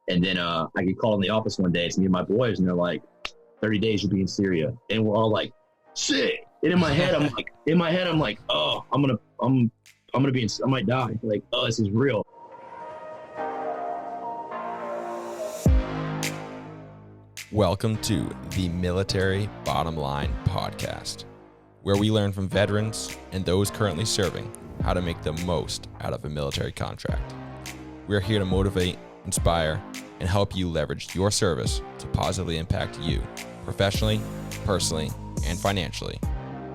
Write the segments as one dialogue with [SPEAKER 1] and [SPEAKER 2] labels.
[SPEAKER 1] And then I get called in the office one day. It's me and my boys, and they're like, 30 days you'll be in Syria. And we're all like, sick. And in my head, I'm like, oh, I might die. Like, oh, this is real.
[SPEAKER 2] Welcome to the Military Bottom Line podcast, where we learn from veterans and those currently serving how to make the most out of a military contract. We're here to motivate, inspire, and help you leverage your service to positively impact you professionally, personally, and financially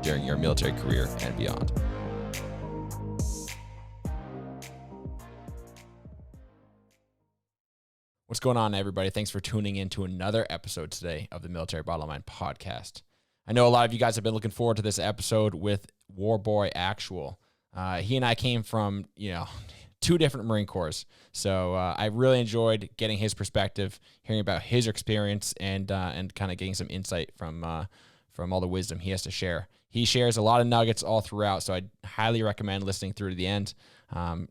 [SPEAKER 2] during your military career and beyond. What's going on, everybody? Thanks for tuning in to another episode today of the Military Bottom Line podcast. I know a lot of you guys have been looking forward to this episode with Warboy Actual. He and I came from, two different Marine Corps. So I really enjoyed getting his perspective, hearing about his experience, and kind of getting some insight from all the wisdom he has to share. He shares a lot of nuggets all throughout, so I highly recommend listening through to the end.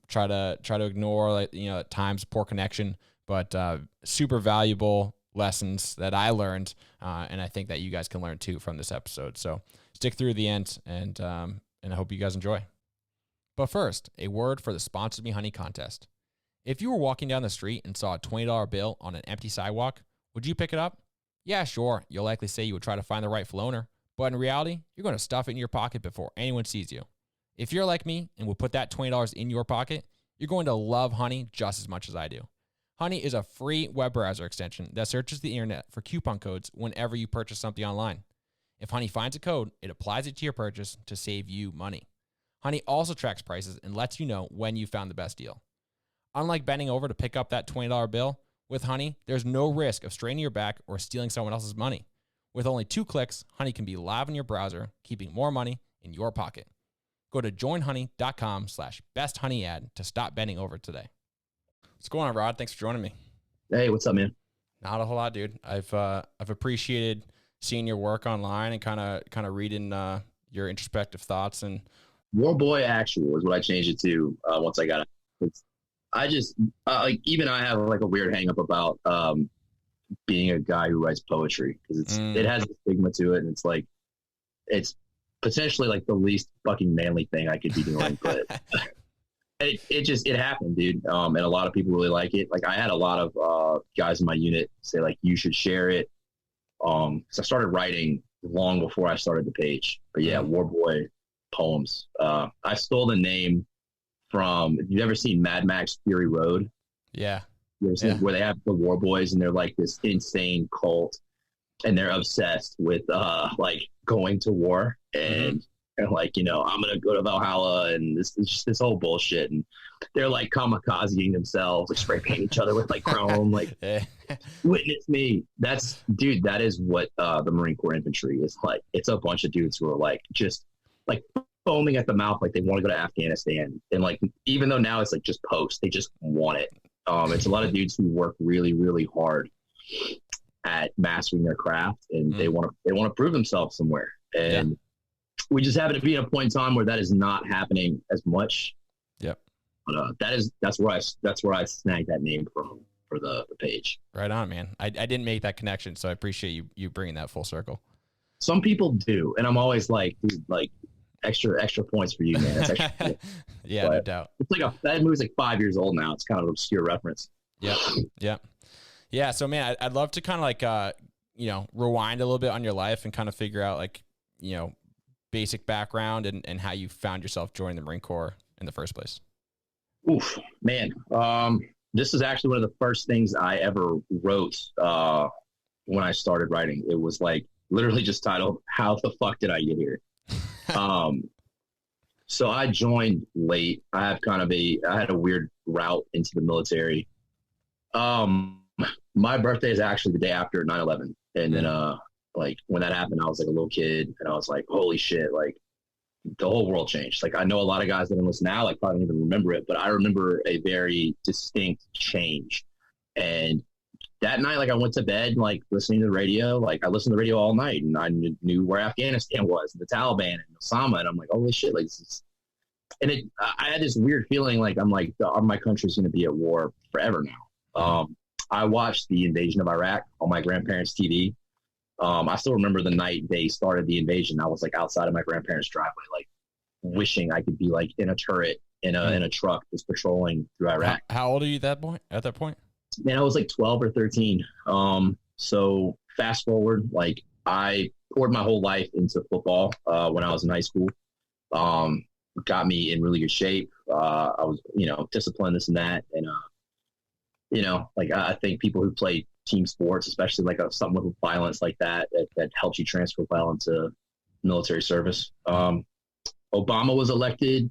[SPEAKER 2] Try to ignore at times poor connection, but super valuable lessons that I learned, and I think that you guys can learn too from this episode. So stick through the end, and I hope you guys enjoy. But first, a word for the Sponsor Me Honey contest. If you were walking down the street and saw a $20 bill on an empty sidewalk, would you pick it up? Yeah, sure. You'll likely say you would try to find the rightful owner, but in reality, you're going to stuff it in your pocket before anyone sees you. If you're like me and would put that $20 in your pocket, you're going to love Honey just as much as I do. Honey is a free web browser extension that searches the internet for coupon codes whenever you purchase something online. If Honey finds a code, it applies it to your purchase to save you money. Honey also tracks prices and lets you know when you found the best deal. Unlike bending over to pick up that $20 bill, with Honey, there's no risk of straining your back or stealing someone else's money. With only 2 clicks, Honey can be live in your browser, keeping more money in your pocket. Go to joinhoney.com/besthoneyad to stop bending over today. What's going on, Rod? Thanks for joining me.
[SPEAKER 1] Hey, what's up, man?
[SPEAKER 2] Not a whole lot, dude. I've appreciated seeing your work online and kind of reading your introspective thoughts. And
[SPEAKER 1] Warboy Actual is what I changed it to once I got it. I just even I have like a weird hang up about being a guy who writes poetry, because it has a stigma to it, and it's potentially like the least fucking manly thing I could be doing, but it happened, dude. And a lot of people really like it. Like, I had a lot of guys in my unit say like, you should share it. So I started writing long before I started the page. But yeah, Warboy poems. I stole the name from, if you've ever seen Mad Max Fury Road. Yeah. You ever seen where they have the War Boys and they're like this insane cult and they're obsessed with like going to war and like, I'm going to go to Valhalla and this whole bullshit. And they're like kamikazing themselves, like spray paint each other with like chrome, like witness me. That is what the Marine Corps Infantry is like. It's a bunch of dudes who are like, just like foaming at the mouth, like they want to go to Afghanistan. And like, even though now it's like just post, they just want it. It's a lot of dudes who work really, really hard at mastering their craft, and they want to prove themselves somewhere. And we just happen to be at a point in time where that is not happening as much. Yep. But that's where I snagged that name from for the page.
[SPEAKER 2] Right on, man. I didn't make that connection, so I appreciate you bringing that full circle.
[SPEAKER 1] Some people do, and I'm always like, dude, like extra points for you, man. That's extra.
[SPEAKER 2] Yeah, but no doubt.
[SPEAKER 1] It's like that movie's like 5 years old now. It's kind of an obscure reference.
[SPEAKER 2] Yeah. So, man, I'd love to kind of like rewind a little bit on your life and kind of figure out like basic background and how you found yourself joining the Marine Corps in the first place.
[SPEAKER 1] Oof, man. This is actually one of the first things I ever wrote when I started writing. It was like literally just titled, "How the fuck did I get here?" So I joined late. I had a weird route into the military. My birthday is actually the day after 9/11. And then, like when that happened, I was like a little kid and I was like, holy shit, like the whole world changed. Like, I know a lot of guys that listen now, like probably don't even remember it, but I remember a very distinct change. And that night, like I went to bed, like listening to the radio, like I listened to the radio all night and I knew where Afghanistan was, and the Taliban and Osama. And I'm like, holy shit, like this is, and I had this weird feeling like, I'm like, my country's going to be at war forever now. I watched the invasion of Iraq on my grandparents' TV. I still remember the night they started the invasion. I was like outside of my grandparents' driveway, like wishing I could be like in a turret in a truck just patrolling through Iraq.
[SPEAKER 2] How old are you at that point?
[SPEAKER 1] Man, I was like 12 or 13. So fast forward, like I poured my whole life into football when I was in high school. Got me in really good shape. I was, disciplined, this and that. And, like I think people who play team sports, especially like something with violence like that helps you transfer well into military service. Obama was elected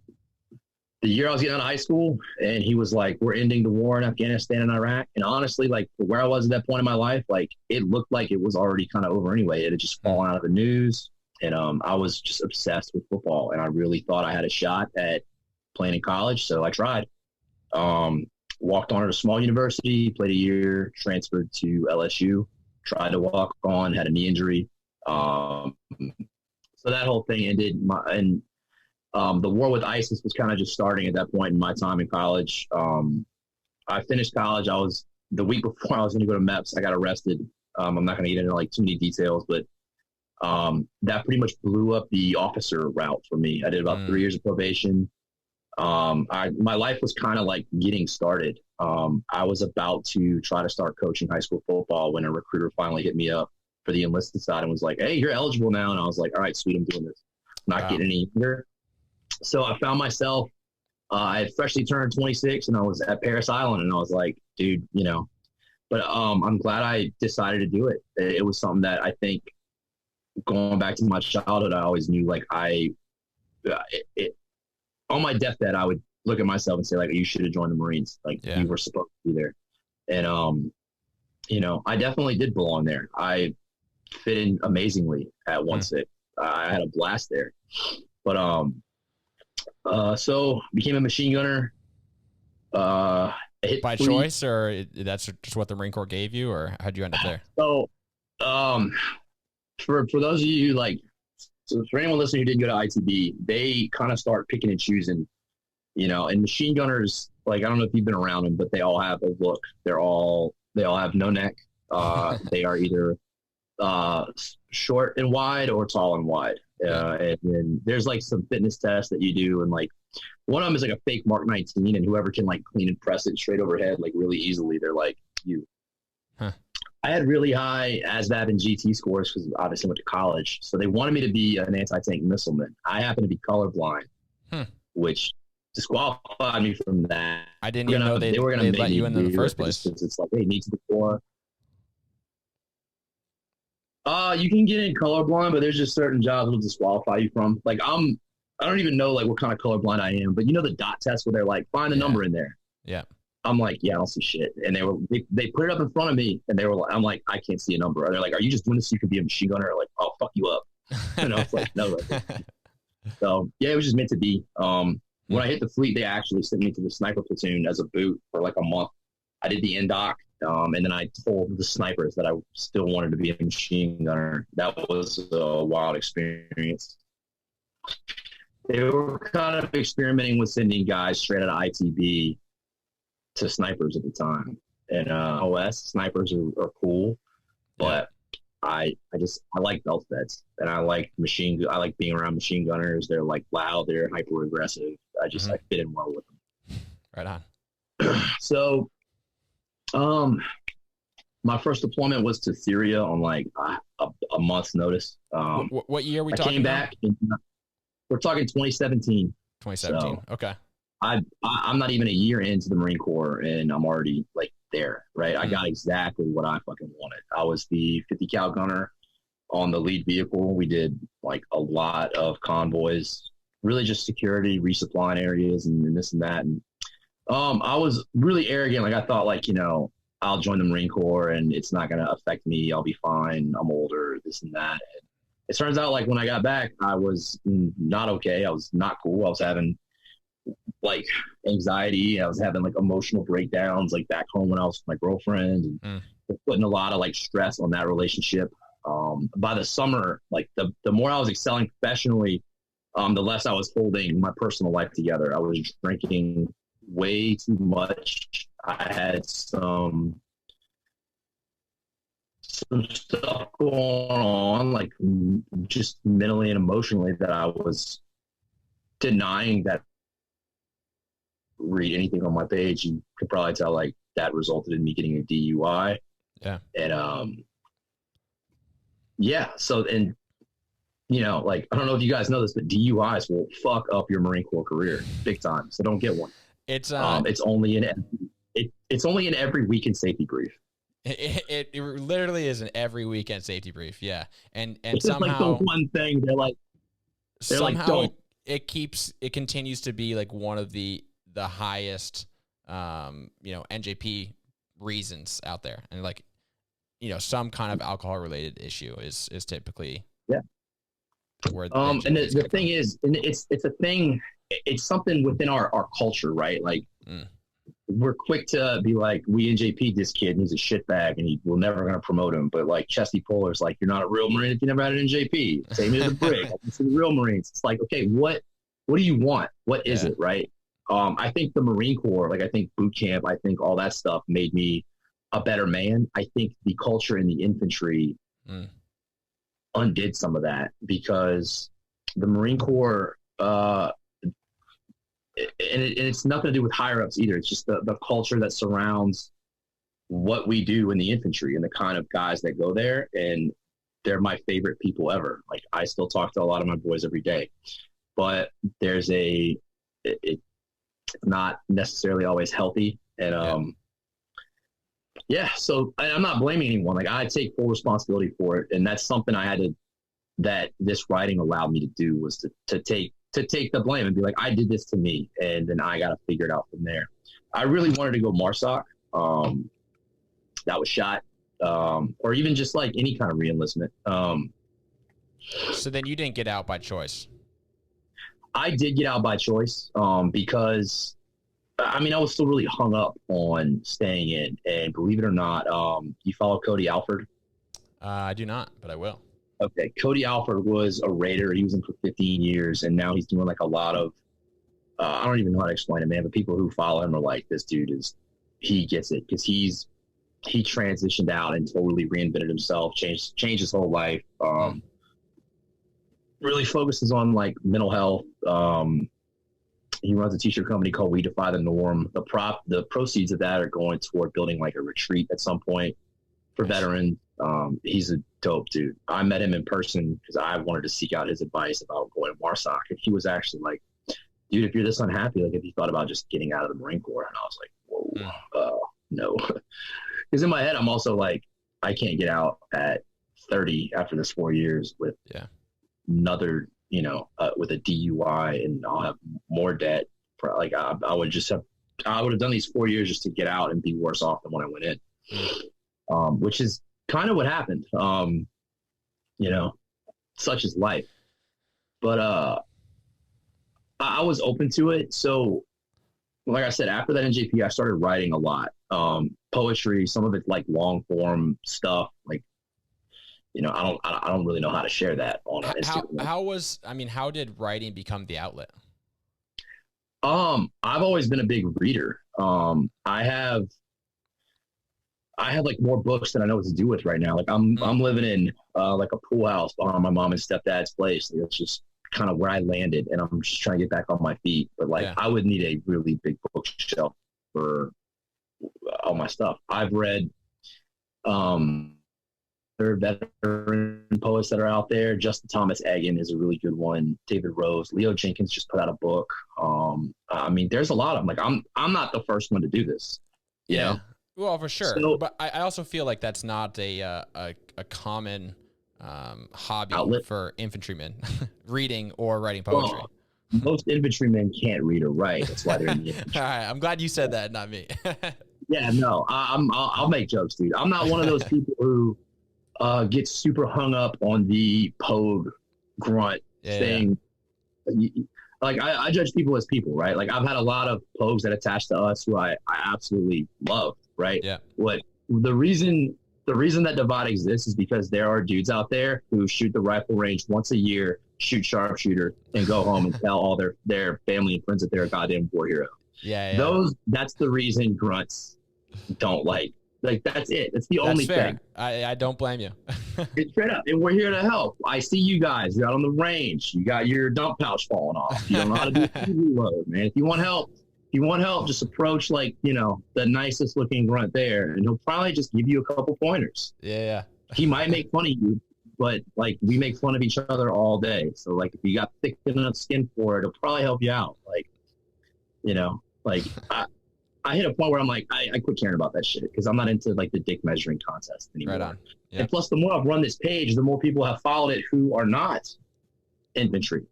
[SPEAKER 1] the year I was getting out of high school, and he was like, we're ending the war in Afghanistan and Iraq. And honestly, like where I was at that point in my life, like it looked like it was already kind of over anyway. It had just fallen out of the news. And I was just obsessed with football, and I really thought I had a shot at playing in college. So I tried. Walked on at a small university, played a year, transferred to LSU, tried to walk on, had a knee injury. So that whole thing ended. The war with ISIS was kind of just starting at that point in my time in college. I finished college. The week before I was going to go to MEPS, I got arrested. I'm not going to get into like too many details, but that pretty much blew up the officer route for me. I did about 3 years of probation. My life was kind of like getting started. I was about to try to start coaching high school football when a recruiter finally hit me up for the enlisted side and was like, hey, you're eligible now. And I was like, all right, sweet, I'm doing this. I'm not getting any younger. So I found myself, I had freshly turned 26 and I was at Paris Island, and I was like, dude, but I'm glad I decided to do it. It was something that I think, going back to my childhood, I always knew like on my deathbed, I would look at myself and say like, you should have joined the Marines. Like you were supposed to be there. And, I definitely did belong there. I fit in amazingly at 1-6. I had a blast there, but, so became a machine gunner.
[SPEAKER 2] By choice, or that's just what the Marine Corps gave you, or how'd you end up there?
[SPEAKER 1] So, for those of you so for anyone listening who didn't go to ITB, they kind of start picking and choosing, and machine gunners, like, I don't know if you've been around them, but they all have a look. They all have no neck. They are either, short and wide or tall and wide. And then there's like some fitness tests that you do, and like one of them is like a fake Mark 19, and whoever can like clean and press it straight overhead like really easily, they're like you. I had really high ASVAB and GT scores because obviously went to college, so they wanted me to be an anti-tank missileman. I happen to be colorblind, which disqualified me from that.
[SPEAKER 2] I didn't even know they were going to let you in the first place.
[SPEAKER 1] It's like, hey, needs before. You can get in colorblind, but there's just certain jobs that'll disqualify you from. Like I don't even know like what kind of colorblind I am, but the dot test where they're like, find the number in there. Yeah. I'm like, yeah, I don't see shit. And they put it up in front of me, and I'm like, I can't see a number. And they're like, are you just doing this so you can be a machine gunner? Like, I'll fuck you up. And I was like, no. So yeah, it was just meant to be. When I hit the fleet, they actually sent me to the sniper platoon as a boot for like a month. I did the NDOC. And then I told the snipers that I still wanted to be a machine gunner. That was a wild experience. They were kind of experimenting with sending guys straight out of ITB to snipers at the time. And OS snipers are cool, but I like belt feds, and I like being around machine gunners. They're like loud, they're hyper aggressive. I fit in well with them.
[SPEAKER 2] Right on.
[SPEAKER 1] So, my first deployment was to Syria on like a month's notice.
[SPEAKER 2] What year are we talking
[SPEAKER 1] about? I came back. We're talking 2017.
[SPEAKER 2] 2017.
[SPEAKER 1] So
[SPEAKER 2] okay.
[SPEAKER 1] I'm not even a year into the Marine Corps, and I'm already like there, right? I got exactly what I fucking wanted. I was the 50 cal gunner on the lead vehicle. We did like a lot of convoys, really just security, resupplying areas and this and that. And I was really arrogant. Like I thought like, I'll join the Marine Corps and it's not going to affect me. I'll be fine. I'm older, this and that. And it turns out like when I got back, I was not okay. I was not cool. I was having like anxiety. I was having like emotional breakdowns like back home when I was with my girlfriend, and putting a lot of like stress on that relationship. By the summer, like the more I was excelling professionally, the less I was holding my personal life together. I was drinking way too much. I had some some stuff going on, like just mentally and emotionally, that I was denying that read anything on my page. You could probably tell, like, that resulted in me getting a DUI.
[SPEAKER 2] Yeah.
[SPEAKER 1] And yeah, so, and you know, like, I don't know if you guys know this, but DUIs will fuck up your Marine Corps career big time. So don't get one.
[SPEAKER 2] It's
[SPEAKER 1] only in every weekend safety brief.
[SPEAKER 2] It literally is an every weekend safety brief. Yeah. And
[SPEAKER 1] it's
[SPEAKER 2] somehow
[SPEAKER 1] just like the one thing
[SPEAKER 2] it continues to be like one of the highest, NJP reasons out there. And like, some kind of alcohol related issue is typically,
[SPEAKER 1] yeah.
[SPEAKER 2] Where
[SPEAKER 1] and the thing is, and it's a thing, it's something within our culture, right? Like, we're quick to be like, we NJP this kid and he's a shitbag and we're never going to promote him. But like Chesty Polar's like, you're not a real Marine if you never had an NJP. Same as the brig. Like, the real Marines. It's like, okay, what do you want? What is it, right? I think the Marine Corps, like, I think boot camp, I think all that stuff made me a better man. I think the culture in the infantry undid some of that, because the Marine Corps, and it's nothing to do with higher ups either. It's just the culture that surrounds what we do in the infantry and the kind of guys that go there. And they're my favorite people ever. Like, I still talk to a lot of my boys every day, but there's it's not necessarily always healthy. And, so I'm not blaming anyone. Like, I take full responsibility for it. And that's something that this writing allowed me to do, was to take the blame and be like, I did this to me, and then I got to figure it out from there. I really wanted to go MARSOC. That was shot, or even just like any kind of reenlistment.
[SPEAKER 2] So then you didn't get out by choice.
[SPEAKER 1] I did get out by choice, because I was still really hung up on staying in. And believe it or not, you follow Cody Alford?
[SPEAKER 2] I do not, but I will.
[SPEAKER 1] Okay, Cody Alford was a Raider. He was in for 15 years, and now he's doing like a lot of, I don't even know how to explain it, man, but people who follow him are like, this dude he gets it, because he transitioned out and totally reinvented himself, changed his whole life, really focuses on like mental health. He runs a t-shirt company called We Defy the Norm. The proceeds of that are going toward building like a retreat at some point for veterans. He's a dope dude. I met him in person because I wanted to seek out his advice about going to MARSOC. And he was actually like, dude, if you're this unhappy, like, if you thought about just getting out of the Marine Corps. And I was like, whoa, no. Because in my head, I'm also like, I can't get out at 30 after this 4 years with another, with a DUI, and I'll have more debt. For, like, I would have done these 4 years just to get out and be worse off than when I went in, which is kind of what happened. Such is life. But I was open to it. So, like I said, after that NJP, I started writing a lot. Poetry, some of it's like long form stuff. Like, I don't really know how to share that on Instagram.
[SPEAKER 2] How did writing become the outlet?
[SPEAKER 1] I've always been a big reader. I have like more books than I know what to do with right now. Like, I'm living in like a pool house behind my mom and stepdad's place. It's just kind of where I landed, and I'm just trying to get back on my feet. But like, I would need a really big bookshelf for all my stuff. I've read there are veteran poets that are out there. Justin Thomas Egan is a really good one. David Rose, Leo Jenkins just put out a book. There's a lot of them. Like, I'm not the first one to do this. You know?
[SPEAKER 2] Well, for sure. So, but I also feel like that's not a common hobby outlet for infantrymen, reading or writing poetry.
[SPEAKER 1] Well, most infantrymen can't read or write. That's why they're in the infantry.
[SPEAKER 2] All right, I'm glad you said that, not me.
[SPEAKER 1] Yeah, no, I'll make jokes, dude. I'm not one of those people who gets super hung up on the pogue grunt thing. Yeah. Like, I judge people as people, right? Like, I've had a lot of pogues that attach to us who I absolutely love, right?
[SPEAKER 2] Yeah.
[SPEAKER 1] The reason that divide exists is because there are dudes out there who shoot the rifle range once a year, shoot sharpshooter, and go home and tell all their family and friends that they're a goddamn war hero.
[SPEAKER 2] Yeah.
[SPEAKER 1] That's the reason grunts don't like Like, that's it. That's the
[SPEAKER 2] That's
[SPEAKER 1] only
[SPEAKER 2] fair.
[SPEAKER 1] thing.
[SPEAKER 2] I don't blame you.
[SPEAKER 1] It's straight up. And we're here to help. I see you guys. You're out on the range. You got your dump pouch falling off. You don't know how to do a reload, man. If you want help, just approach, like, the nicest looking grunt there, and he'll probably just give you a couple pointers.
[SPEAKER 2] Yeah.
[SPEAKER 1] He might make fun of you, but, like, we make fun of each other all day. So, like, if you got thick enough skin for it, it'll probably help you out. Like, I hit a point where I'm like, I quit caring about that shit because I'm not into, like, the dick measuring contest anymore.
[SPEAKER 2] Right on. Yep.
[SPEAKER 1] And plus, the more I've run this page, the more people have followed it who are not infantry.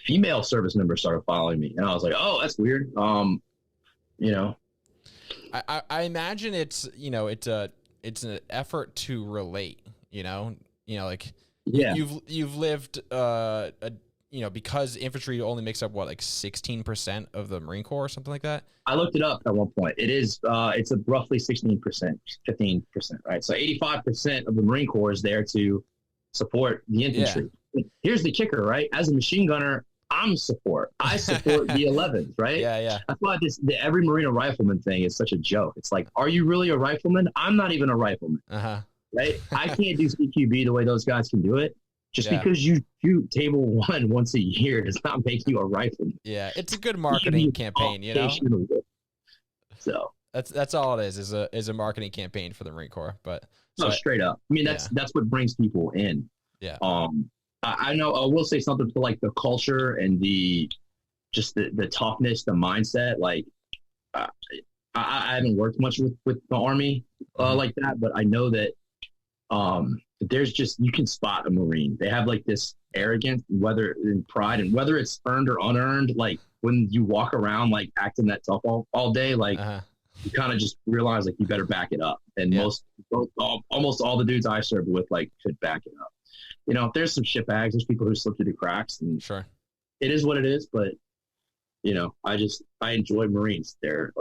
[SPEAKER 1] Female service members started following me, and I was like, oh, that's weird.
[SPEAKER 2] I imagine it's it's an effort to relate. Like
[SPEAKER 1] yeah,
[SPEAKER 2] you've lived because infantry only makes up like 16% of the Marine Corps or something like that.
[SPEAKER 1] I looked it up at one point. It is it's a roughly 16%, 15%, right? So 85% of the Marine Corps is there to support the infantry. Yeah. Here's the kicker, right? As a machine gunner, I support the 11th, right?
[SPEAKER 2] Yeah.
[SPEAKER 1] That's why every Marine or rifleman thing is such a joke. It's like, are you really a rifleman? I'm not even a rifleman, right? I can't do CQB the way those guys can do it. Just because you shoot table one once a year does not make you a rifleman.
[SPEAKER 2] Yeah, it's a good marketing campaign,
[SPEAKER 1] So
[SPEAKER 2] that's all it is a marketing campaign for the Marine Corps. But
[SPEAKER 1] straight up. I mean, that's what brings people in.
[SPEAKER 2] Yeah.
[SPEAKER 1] I know I will say something for, like, the culture and the toughness, the mindset. Like, I haven't worked much with the Army like that, but I know that there's you can spot a Marine. They have, like, this arrogance, whether in pride, and whether it's earned or unearned. Like, when you walk around, like, acting that tough all day, like, you kind of just realize, like, you better back it up. And almost all the dudes I served with, like, could back it up. There's some shit bags. There's people who slip through the cracks, and
[SPEAKER 2] sure,
[SPEAKER 1] it is what it is. But I enjoy Marines. They're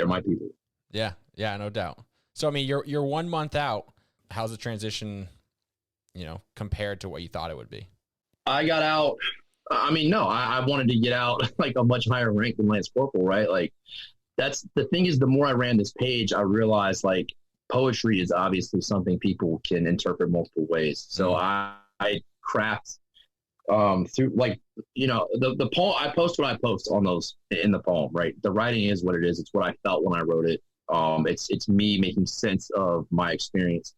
[SPEAKER 1] my people.
[SPEAKER 2] Yeah, no doubt. So I mean, you're 1 month out. How's the transition, compared to what you thought it would be?
[SPEAKER 1] I got out. I mean, no, I wanted to get out like a much higher rank than Lance Corporal, right? Like, that's the thing is, the more I ran this page, I realized, like, poetry is obviously something people can interpret multiple ways. So I craft through, like, the poem. I post what I post on those in the poem, right? The writing is what it is. It's what I felt when I wrote it. It's me making sense of my experience.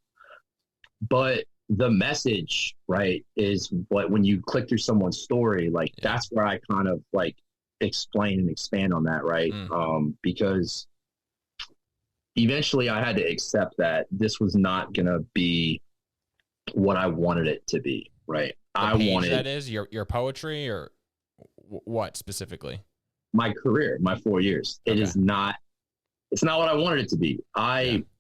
[SPEAKER 1] But the message, right, is what, when you click through someone's story, like, that's where I kind of, like, explain and expand on that, right? Because eventually I had to accept that this was not going to be what I wanted it to be, right?
[SPEAKER 2] I wanted, that is your poetry, or what specifically?
[SPEAKER 1] My career, my 4 years. Okay. It's not what I wanted it to be.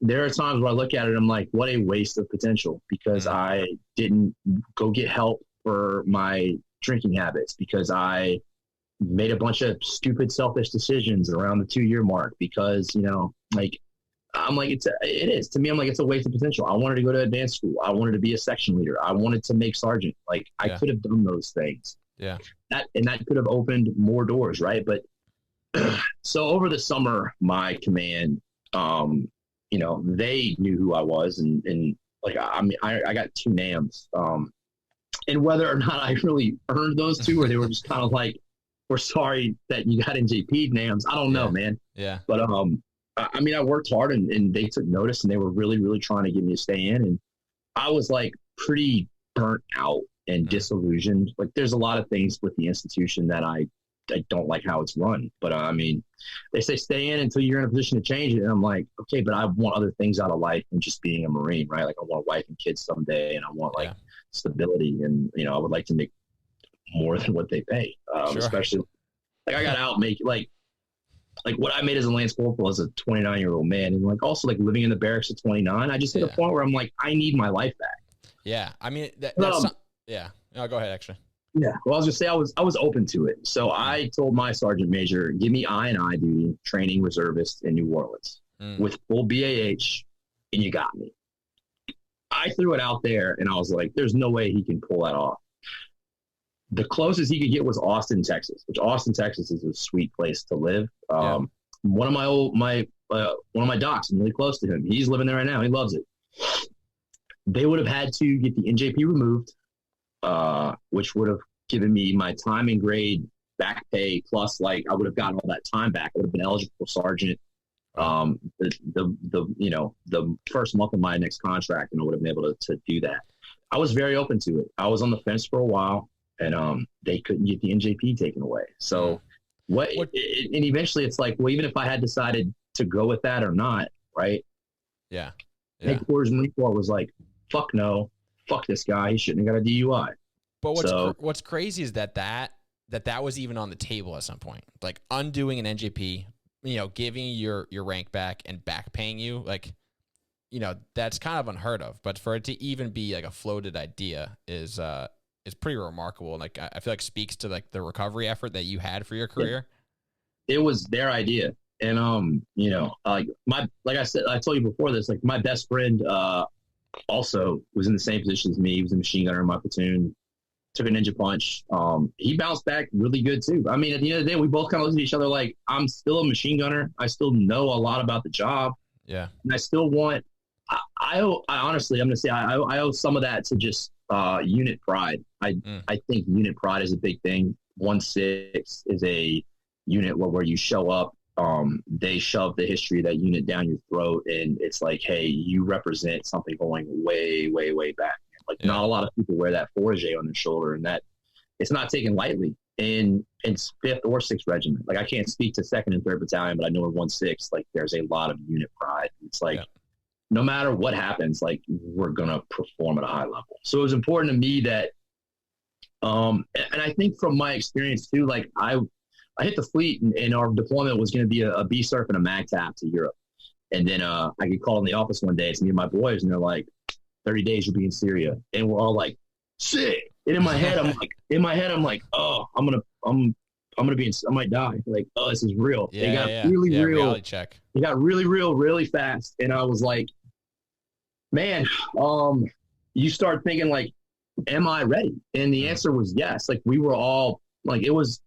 [SPEAKER 1] There are times where I look at it and I'm like, what a waste of potential, because I didn't go get help for my drinking habits, because I made a bunch of stupid, selfish decisions around the 2-year mark, because, like, I'm like, it is to me. I'm like, it's a waste of potential. I wanted to go to advanced school. I wanted to be a section leader. I wanted to make sergeant. Like, I could have done those things.
[SPEAKER 2] Yeah.
[SPEAKER 1] That could have opened more doors. Right. But so over the summer, my command, they knew who I was, and like, I mean, I got 2 NAMs, and whether or not I really earned those 2, or they were just kind of like, we're sorry that you got NJP NAMs. I don't know, man.
[SPEAKER 2] Yeah.
[SPEAKER 1] But, I mean, I worked hard, and they took notice, and they were really, really trying to get me to stay in. And I was, like, pretty burnt out and disillusioned. Like, there's a lot of things with the institution that I don't like how it's run. But, I mean, they say stay in until you're in a position to change it. And I'm like, okay, but I want other things out of life than just being a Marine, right? Like, I want a wife and kids someday, and I want, like, stability. And, I would like to make more than what they pay, especially, like, I got out making, like what I made as a Lance Corporal as a 29-year-old man, and, like, also, like, living in the barracks at 29, I just hit a point where I'm like, I need my life back.
[SPEAKER 2] Yeah, I mean, that's yeah. No, go ahead, actually.
[SPEAKER 1] Yeah, well, I was just say I was open to it, so I told my sergeant major, give me I&I duty, training reservist in New Orleans with full BAH, and you got me. I threw it out there, and I was like, there's no way he can pull that off. The closest he could get was Austin, Texas, which Austin, Texas is a sweet place to live. one of my docs, I'm really close to him. He's living there right now. He loves it. They would have had to get the NJP removed, which would have given me my time and grade back pay, plus like I would have gotten all that time back. I would have been eligible for sergeant. The first month of my next contract, and I would have been able to do that. I was very open to it. I was on the fence for a while, and they couldn't get the NJP taken away. So and eventually it's like, well, even if I had decided to go with that or not, right?
[SPEAKER 2] Yeah.
[SPEAKER 1] Headquarters Marine Corps was like, fuck no, fuck this guy. He shouldn't have got a DUI.
[SPEAKER 2] But what's crazy is that was even on the table at some point, like undoing an NJP, giving your rank back and back paying you, like, that's kind of unheard of. But for it to even be like a floated idea is pretty remarkable. And like, I feel like speaks to like the recovery effort that you had for your career.
[SPEAKER 1] It was their idea. And, like I said, I told you before this, like my best friend, also was in the same position as me. He was a machine gunner in my platoon, took a ninja punch. He bounced back really good too. I mean, at the end of the day, we both kind of looked at each other like, I'm still a machine gunner. I still know a lot about the job. Yeah. And I still want, I honestly, I'm going to say, I owe some of that to just unit pride. I think unit pride is a big thing. 1-6 is a unit where you show up, they shove the history of that unit down your throat, and it's like, hey, you represent something going way, way, way back. Like not a lot of people wear that forage on their shoulder, and that it's not taken lightly in 5th or 6th Regiment. Like I can't speak to 2nd and 3rd Battalion, but I know in 1-6, like there's a lot of unit pride. It's like, no matter what happens, like we're going to perform at a high level. So it was important to me that, and I think from my experience too, like I hit the fleet, and our deployment was going to be a B-SURF and a MAGTAP to Europe. And then I get called in the office one day. It's me and my boys, and they're like, 30 days you'll be in Syria. And we're all like, sick. And in my head, I'm like, oh, I'm gonna be I might die. Like, oh, this is real.
[SPEAKER 2] Yeah,
[SPEAKER 1] they got really real.
[SPEAKER 2] Reality check.
[SPEAKER 1] They got really real, really fast. And I was like, man, you start thinking like, am I ready? And the answer was yes. Like we were all like, it was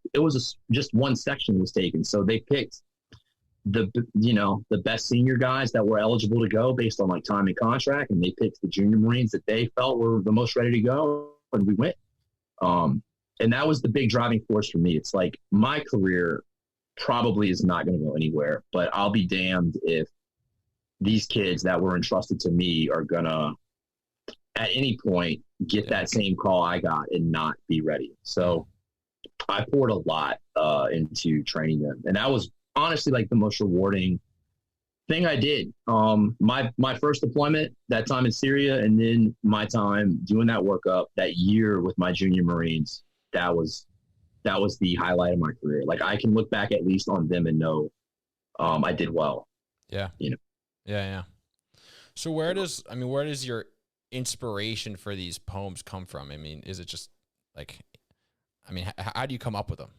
[SPEAKER 1] just one section was taken. So they picked the best senior guys that were eligible to go based on like time and contract. And they picked the junior Marines that they felt were the most ready to go. And we went. And that was the big driving force for me. It's like my career probably is not going to go anywhere, but I'll be damned if these kids that were entrusted to me are going to, at any point, get that same call I got and not be ready. So I poured a lot into training them. And that was honestly like the most rewarding thing I did. My first deployment, that time in Syria, and then my time doing that workup that year with my junior Marines, that was the highlight of my career. Like I can look back at least on them and know I did well.
[SPEAKER 2] Yeah. Yeah. So where does your inspiration for these poems come from? I mean, is it just like, how do you come up with them?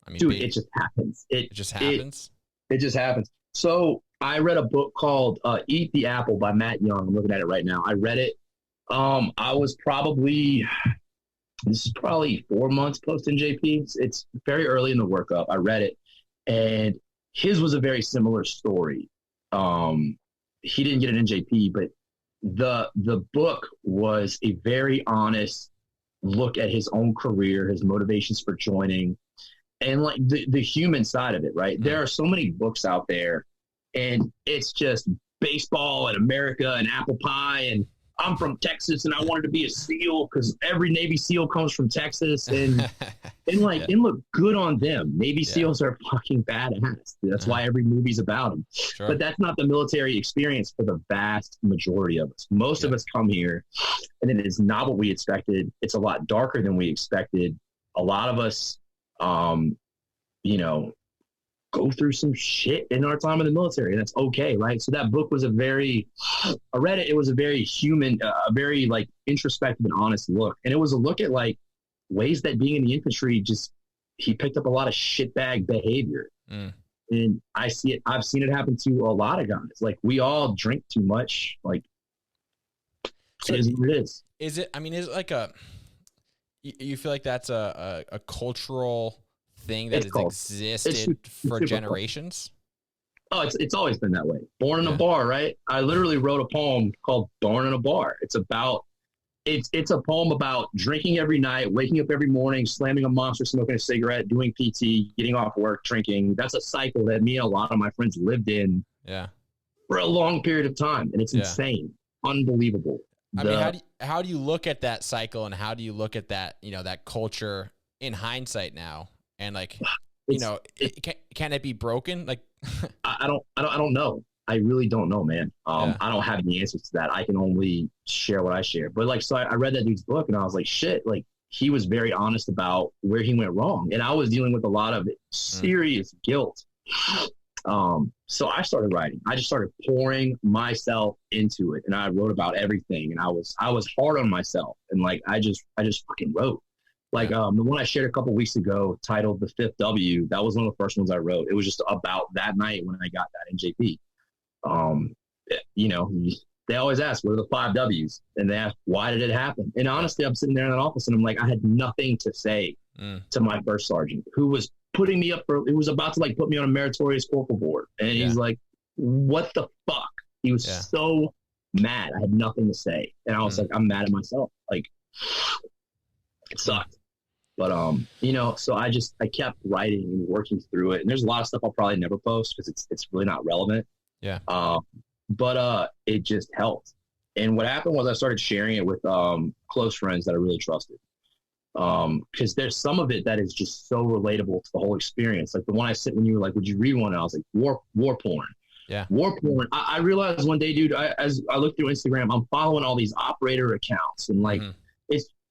[SPEAKER 2] I mean,
[SPEAKER 1] dude, it just happens.
[SPEAKER 2] It just happens.
[SPEAKER 1] It just happens. So I read a book called Eat the Apple by Matt Young. I'm looking at it right now. I read it. This is probably 4 months post NJP. It's very early in the workup. I read it, and his was a very similar story. He didn't get an NJP, but the book was a very honest look at his own career, his motivations for joining, and like the human side of it, right? Mm-hmm. There are so many books out there, and it's just baseball and America and apple pie, and I'm from Texas and I wanted to be a SEAL because every Navy SEAL comes from Texas, and and look, good on them. Navy SEALs are fucking badass. That's why every movie's about them. Sure. But that's not the military experience for the vast majority of us. Most of us come here, and it is not what we expected. It's a lot darker than we expected. A lot of us, go through some shit in our time in the military, and that's okay, right? So that book was I read it. It was a very human, a very like introspective and honest look. And it was a look at like ways that being in the infantry, he picked up a lot of shitbag behavior. And I've seen it happen to a lot of guys. Like we all drink too much. Like so it is what it is.
[SPEAKER 2] Is it like you feel like that's a cultural thing that has existed for generations?
[SPEAKER 1] Oh, it's always been that way. Born in a bar, right? I literally wrote a poem called Born in a Bar. It's a poem about drinking every night, waking up every morning, slamming a monster, smoking a cigarette, doing PT, getting off work, drinking. That's a cycle that me and a lot of my friends lived in for a long period of time. And it's insane. Unbelievable.
[SPEAKER 2] I mean, how do you look at that cycle, and how do you look at that, that culture in hindsight now? And like, can it be broken? Like,
[SPEAKER 1] I don't know. I really don't know, man. I don't have any answers to that. I can only share what I share. But like, so I read that dude's book and I was like, shit, like he was very honest about where he went wrong. And I was dealing with a lot of serious guilt. So I started writing. I just started pouring myself into it, and I wrote about everything. And I was hard on myself, and like I just fucking wrote. Like the one I shared a couple weeks ago, titled "The Fifth W." That was one of the first ones I wrote. It was just about that night when I got that NJP. They always ask, "What are the 5 W's?" And they ask, "Why did it happen?" And honestly, I'm sitting there in that office, and I'm like, I had nothing to say to my first sergeant, who was putting me up for, it was about to like put me on a meritorious corporal board. And he's like, what the fuck? He was so mad. I had nothing to say. And I was like, I'm mad at myself. Like, it sucked. But, so I kept writing and working through it. And there's a lot of stuff I'll probably never post because it's really not relevant. Yeah. But it just helped. And what happened was I started sharing it with close friends that I really trusted. Because there's some of it that is just so relatable to the whole experience. Like the one I sent when you were like, would you read one? And I was like, war porn. Yeah. War porn. I realized one day, dude, as I looked through Instagram, I'm following all these operator accounts, and like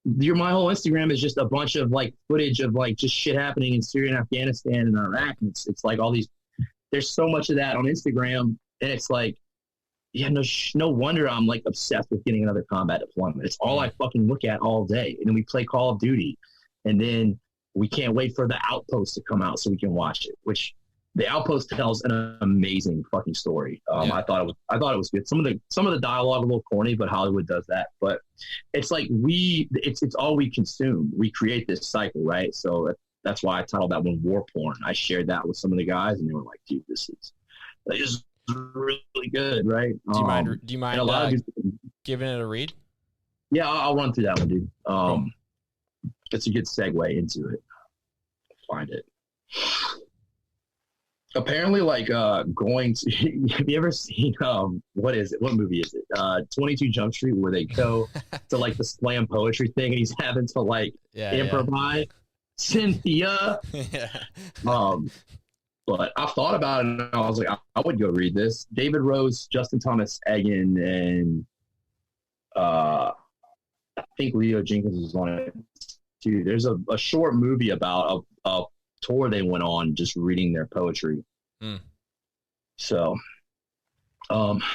[SPEAKER 1] my whole Instagram is just a bunch of like footage of like just shit happening in Syria and Afghanistan and Iraq. And it's like all these, there's so much of that on Instagram, and it's like, no wonder I'm like obsessed with getting another combat deployment. It's all I fucking look at all day. And then we play Call of Duty, and then we can't wait for the Outpost to come out so we can watch it, which the Outpost tells an amazing fucking story. I thought it was good. Some of the dialogue a little corny, but Hollywood does that. But it's like it's all we consume. We create this cycle, right? So that's why I titled that one War Porn. I shared that with some of the guys, and they were like, dude, this is really good, right?
[SPEAKER 2] Do you mind giving it a read?
[SPEAKER 1] Yeah, I'll run through that one, dude. Cool. It's a good segue into it. Find it. Apparently, like going to have you ever seen what is it? What movie is it? 22 Jump Street, where they go to like the slam poetry thing, and he's having to like improvise. Cynthia. But I've thought about it, and I was like, I would go read this. David Rose, Justin Thomas Egan, and I think Leo Jenkins was on it too. There's a short movie about a tour they went on just reading their poetry. So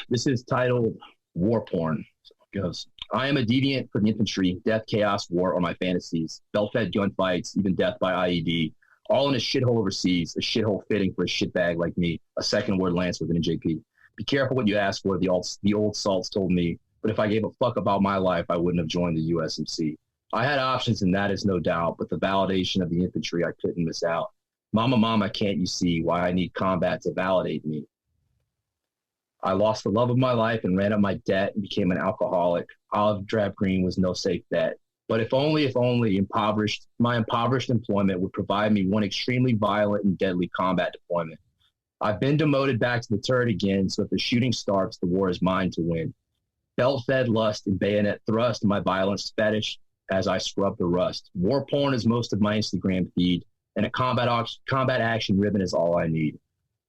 [SPEAKER 1] this is titled War Porn. So it goes, I am a deviant for the infantry. Death, chaos, war are my fantasies. Belt-fed gunfights, even death by IED. All in a shithole overseas, a shithole fitting for a shitbag like me, a second word lance with an NJP. Be careful what you ask for, the old salts told me, but if I gave a fuck about my life, I wouldn't have joined the USMC. I had options, and that is no doubt, but the validation of the infantry I couldn't miss out. Mama, can't you see why I need combat to validate me? I lost the love of my life and ran up my debt and became an alcoholic. Olive drab green was no safe bet. But if only my impoverished employment would provide me one extremely violent and deadly combat deployment. I've been demoted back to the turret again, so if the shooting starts, the war is mine to win. Belt-fed lust and bayonet thrust, my violence fetish as I scrub the rust. War porn is most of my Instagram feed, and a combat action ribbon is all I need.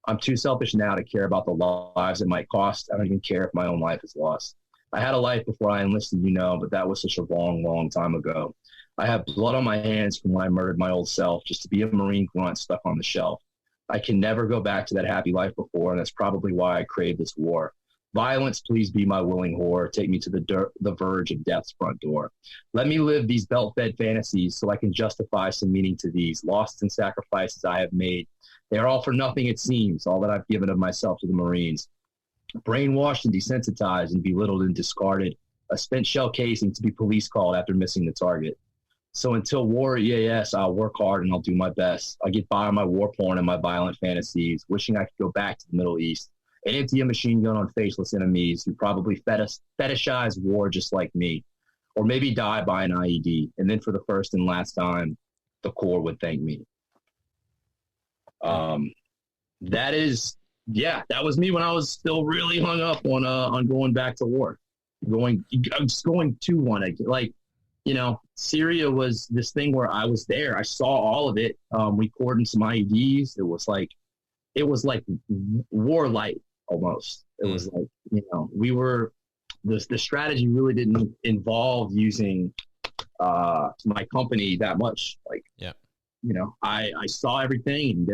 [SPEAKER 1] I'm too selfish now to care about the lives it might cost. I don't even care if my own life is lost. I had a life before I enlisted, but that was such a long, long time ago. I have blood on my hands from when I murdered my old self just to be a Marine grunt stuck on the shelf. I can never go back to that happy life before, and that's probably why I crave this war. Violence, please be my willing whore. Take me to the verge of death's front door. Let me live these belt-fed fantasies so I can justify some meaning to these lost and sacrifices I have made. They are all for nothing, it seems, all that I've given of myself to the Marines. Brainwashed and desensitized and belittled and discarded, a spent shell casing to be police called after missing the target. So until war, yes, I'll work hard and I'll do my best. I'll get by on my war porn and my violent fantasies, wishing I could go back to the Middle East and empty a machine gun on faceless enemies who probably fetishize war just like me, or maybe die by an IED. And then for the first and last time, the Corps would thank me. That was me when I was still really hung up on going back to war, going to one. Like, you know, Syria was this thing where I was there. I saw all of it. We cordoned some IEDs. It was like war light almost. It was like, you know, we were the strategy really didn't involve using my company that much. Like,
[SPEAKER 2] yeah,
[SPEAKER 1] you know, I saw everything, and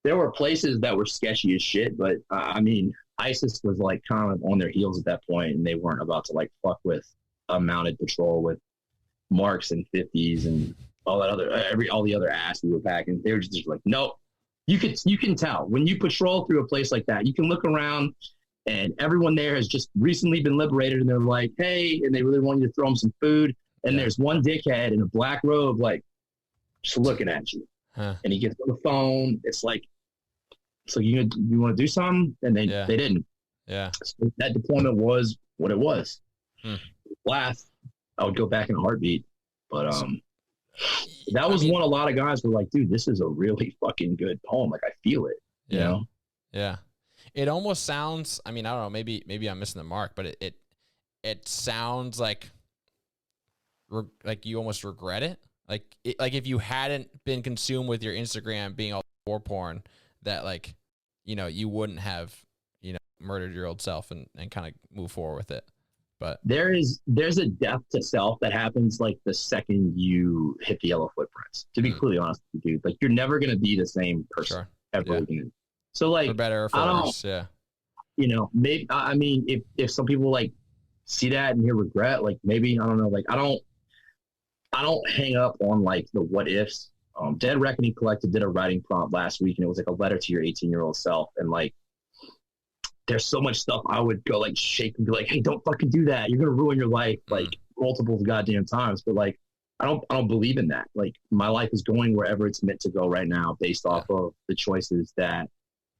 [SPEAKER 1] there were places that were sketchy as shit, but I mean, ISIS was like kind of on their heels at that point, and they weren't about to like fuck with a mounted patrol with Marks and 50s and all the other ass we were packing. They were just like, nope. You can tell when you patrol through a place like that. You can look around, and everyone there has just recently been liberated, and they're like, hey, and they really want you to throw them some food. And there's one dickhead in a black robe, like, just looking at you.
[SPEAKER 2] Huh.
[SPEAKER 1] And he gets on the phone. It's like, so you want to do something? And they didn't.
[SPEAKER 2] Yeah.
[SPEAKER 1] So that deployment was what it was. Last, I would go back in a heartbeat. But that was one a lot of guys were like, dude, this is a really fucking good poem. Like, I feel it. You know?
[SPEAKER 2] Yeah. It almost sounds, I mean, I don't know, maybe I'm missing the mark, but it sounds like you almost regret it. Like if you hadn't been consumed with your Instagram being all war porn, that, like, you know, you wouldn't have, you know, murdered your old self and kind of move forward with it. But
[SPEAKER 1] there's a death to self that happens like the second you hit the yellow footprints. To be completely honest with you, dude, like, you're never gonna be the same person ever again. So, like,
[SPEAKER 2] for better or for worse,
[SPEAKER 1] you know, maybe, I mean, if some people like see that and hear regret, like, maybe, I don't know, like, I don't hang up on like the what ifs. Dead Reckoning Collective did a writing prompt last week, and it was like a letter to your 18-year-old self. And like, there's so much stuff I would go like shake and be like, hey, don't fucking do that. You're going to ruin your life like multiple goddamn times. But like, I don't believe in that. Like, my life is going wherever it's meant to go right now based off of the choices that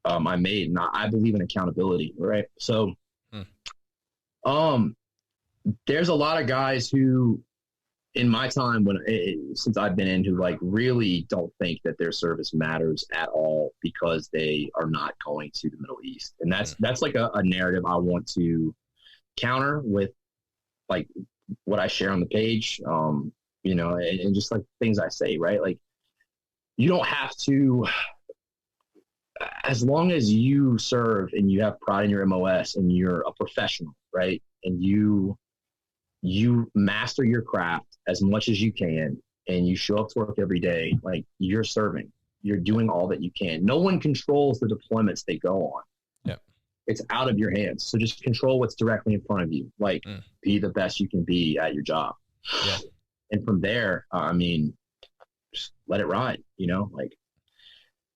[SPEAKER 1] I made. And I believe in accountability. Right. So, there's a lot of guys who, in my time since I've been in, who like really don't think that their service matters at all because they are not going to the Middle East. And that's like a narrative I want to counter with like what I share on the page, you know, and just like things I say, right? Like, you don't have to, as long as you serve and you have pride in your MOS and you're a professional, right? And you master your craft as much as you can, and you show up to work every day, like, you're serving, you're doing all that you can. No one controls the deployments they go on.
[SPEAKER 2] Yep.
[SPEAKER 1] It's out of your hands. So just control what's directly in front of you. Like, be the best you can be at your job.
[SPEAKER 2] Yeah. And
[SPEAKER 1] from there, I mean, just let it ride, you know, like,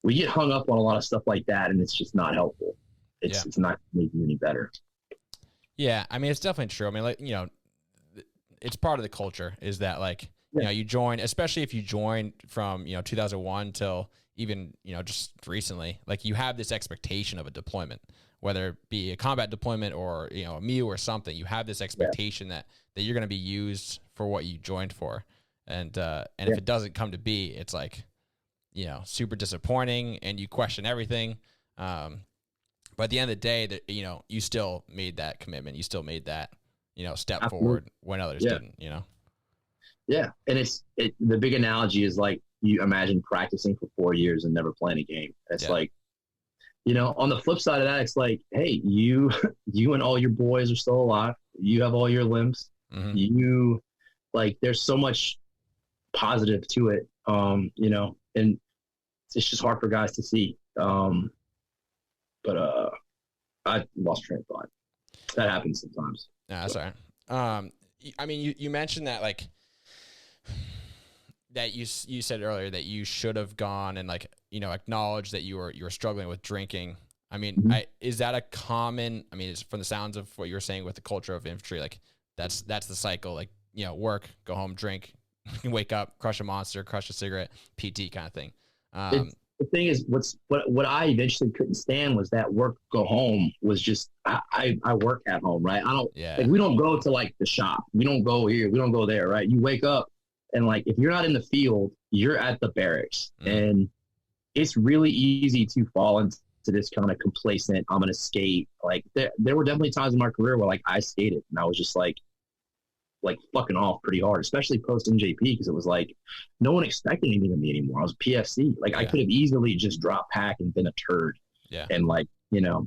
[SPEAKER 1] we get hung up on a lot of stuff like that, and it's just not helpful. It's not making you any better.
[SPEAKER 2] Yeah. I mean, it's definitely true. I mean, like, you know, it's part of the culture is that, like, you know, you join, especially if you join from, you know, 2001 till even, you know, just recently, like, you have this expectation of a deployment, whether it be a combat deployment or, you know, a MEU or something. You have this expectation that you're going to be used for what you joined for. And if it doesn't come to be, it's like, you know, super disappointing, and you question everything. But at the end of the day, that, you know, you still made that commitment. You still made that, you know, step forward when others didn't, you know? Yeah.
[SPEAKER 1] And the big analogy is like, you imagine practicing for 4 years and never playing a game. It's like, you know, on the flip side of that, it's like, hey, you and all your boys are still alive. You have all your limbs. You, like, there's so much positive to it, you know, and it's just hard for guys to see. But I lost train of thought. That happens sometimes.
[SPEAKER 2] No, that's all right. I mean, you mentioned that, like, that you said earlier that you should have gone and, like, you know, acknowledged that you were struggling with drinking. I mean, is that a common? I mean, it's from the sounds of what you were saying with the culture of infantry, like, that's the cycle. Like, you know, work, go home, drink, You can wake up, crush a monster, crush a cigarette, PT kind of thing.
[SPEAKER 1] The thing is, what I eventually couldn't stand was that work go home was just I work at home, right? I don't like we don't go to like the shop. We don't go here. We don't go there, right? You wake up and like if you're not in the field, you're at the barracks, and it's really easy to fall into this kind of complacent. I'm gonna skate. Like there were definitely times in my career where like I skated and I was just like fucking off pretty hard, especially post NJP, because it was like no one expected anything of me anymore. I was PFC. Like I could have easily just dropped pack and been a turd. Yeah. And like, no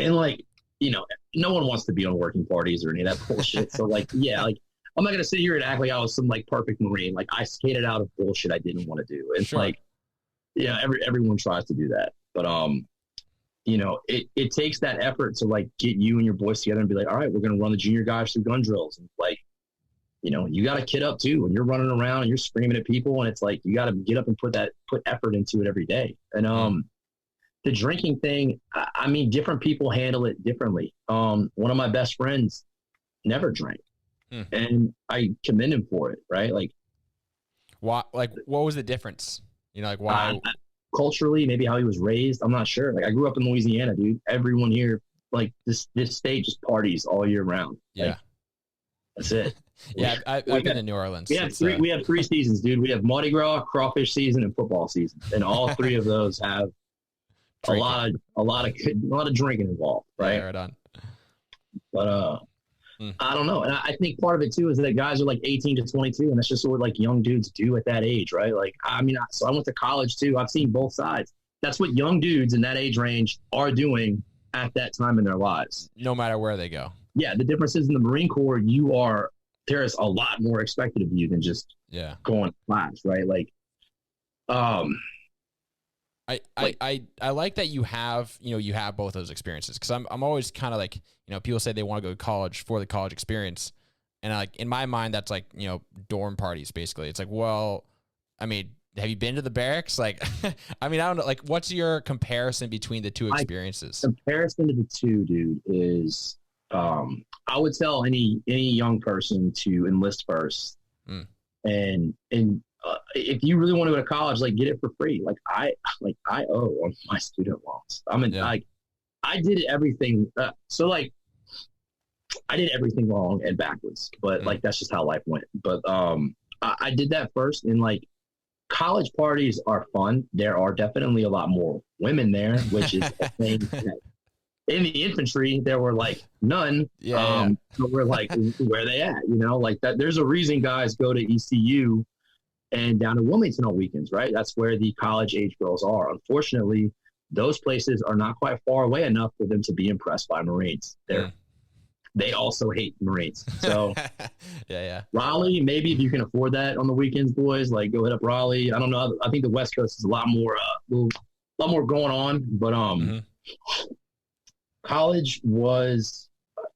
[SPEAKER 1] one wants to be on working parties or any of that bullshit. So like, like I'm not going to sit here and act like I was some like perfect Marine. Like I skated out of bullshit I didn't want to do. It's like, everyone tries to do that. But, it takes that effort to like get you and your boys together and be like, all right, we're going to run the junior guys through gun drills. And like, you got to kid up too. And you're running around and you're screaming at people. And it's like, you got to get up and put effort into it every day. And, the drinking thing, I mean, different people handle it differently. One of my best friends never drank and I commend him for it. Right. Like,
[SPEAKER 2] why, like, what was the difference? Like why?
[SPEAKER 1] Culturally, maybe how he was raised. I'm not sure. Like I grew up in Louisiana, dude. Everyone here, like this state just parties all year round. Yeah. Like, that's it.
[SPEAKER 2] I've been in New Orleans.
[SPEAKER 1] We have 3 seasons, dude. We have Mardi Gras, crawfish season, and football season. And all 3 of those have a lot of drinking involved, right?
[SPEAKER 2] Yeah, right on.
[SPEAKER 1] But I don't know. And I think part of it too is that guys are like 18 to 22, and that's just what like young dudes do at that age, right? Like, I mean, so I went to college too. I've seen both sides. That's what young dudes in that age range are doing at that time in their lives.
[SPEAKER 2] No matter where they go.
[SPEAKER 1] Yeah. The difference is in the Marine Corps, there is a lot more expected of you than just going to class, right? Like,
[SPEAKER 2] I like that you have both those experiences, because I'm always kind of like, people say they want to go to college for the college experience, and like in my mind that's like dorm parties basically. It's like, well, I mean, have you been to the barracks? Like, I mean, I don't know. Like, what's your comparison between the two experiences?
[SPEAKER 1] Comparison to the two, dude, is I would tell any young person to enlist first, and if you really want to go to college, like get it for free. Like I owe on my student loans. I did everything. So like I did everything wrong and backwards, but like, that's just how life went. But I did that first, and like college parties are fun. There are definitely a lot more women there, which is a thing that in the infantry, there were like none. So we're like, where are they at? Like that. There's a reason guys go to ECU and down to Wilmington on weekends, right? That's where the college age girls are. Unfortunately, those places are not quite far away enough for them to be impressed by Marines. They also hate Marines. So Raleigh, maybe if you can afford that on the weekends, boys, like go hit up Raleigh. I don't know. I think the West Coast is a lot more going on, but college was,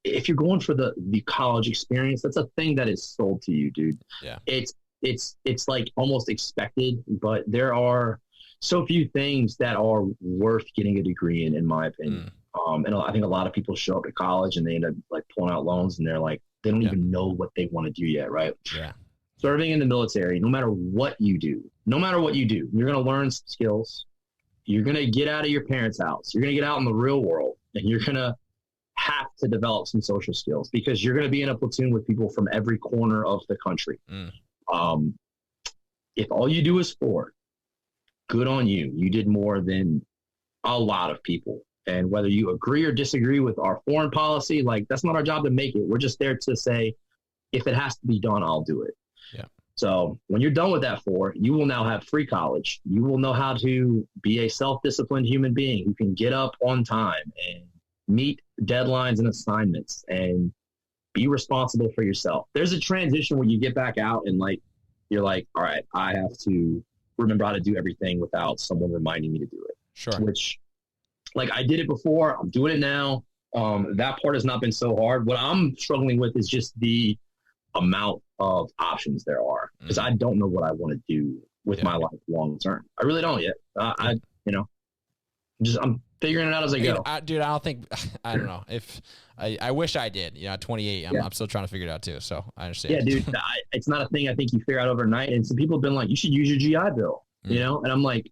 [SPEAKER 1] if you're going for the college experience, that's a thing that is sold to you, dude. Yeah. It's like almost expected, but there are so few things that are worth getting a degree in my opinion. And I think a lot of people show up to college and they end up like pulling out loans, and they're like, they don't even know what they want to do yet. Right. Yeah. Serving in the military, no matter what you do, you're going to learn some skills. You're going to get out of your parents' house. You're going to get out in the real world, and you're going to have to develop some social skills, because you're going to be in a platoon with people from every corner of the country. If all you do is sport, good on you. You did more than a lot of people. And whether you agree or disagree with our foreign policy, like that's not our job to make it. We're just there to say, if it has to be done, I'll do it. Yeah. So when you're done with that you will now have free college. You will know how to be a self-disciplined human being who can get up on time and meet deadlines and assignments and be responsible for yourself. There's a transition where you get back out and like, you're like, all right, I have to remember how to do everything without someone reminding me to do it. Sure. Which, like, I did it before. I'm doing it now. That part has not been so hard. What I'm struggling with is just the amount of options there are, because I don't know what I want to do with my life long term. I really don't yet. I'm figuring it out as I go.
[SPEAKER 2] Dude, I don't think, I don't know if I wish I did, 28, I'm still trying to figure it out too. So I understand.
[SPEAKER 1] Yeah, dude, it's not a thing I think you figure out overnight. And some people have been like, you should use your GI Bill, and I'm like,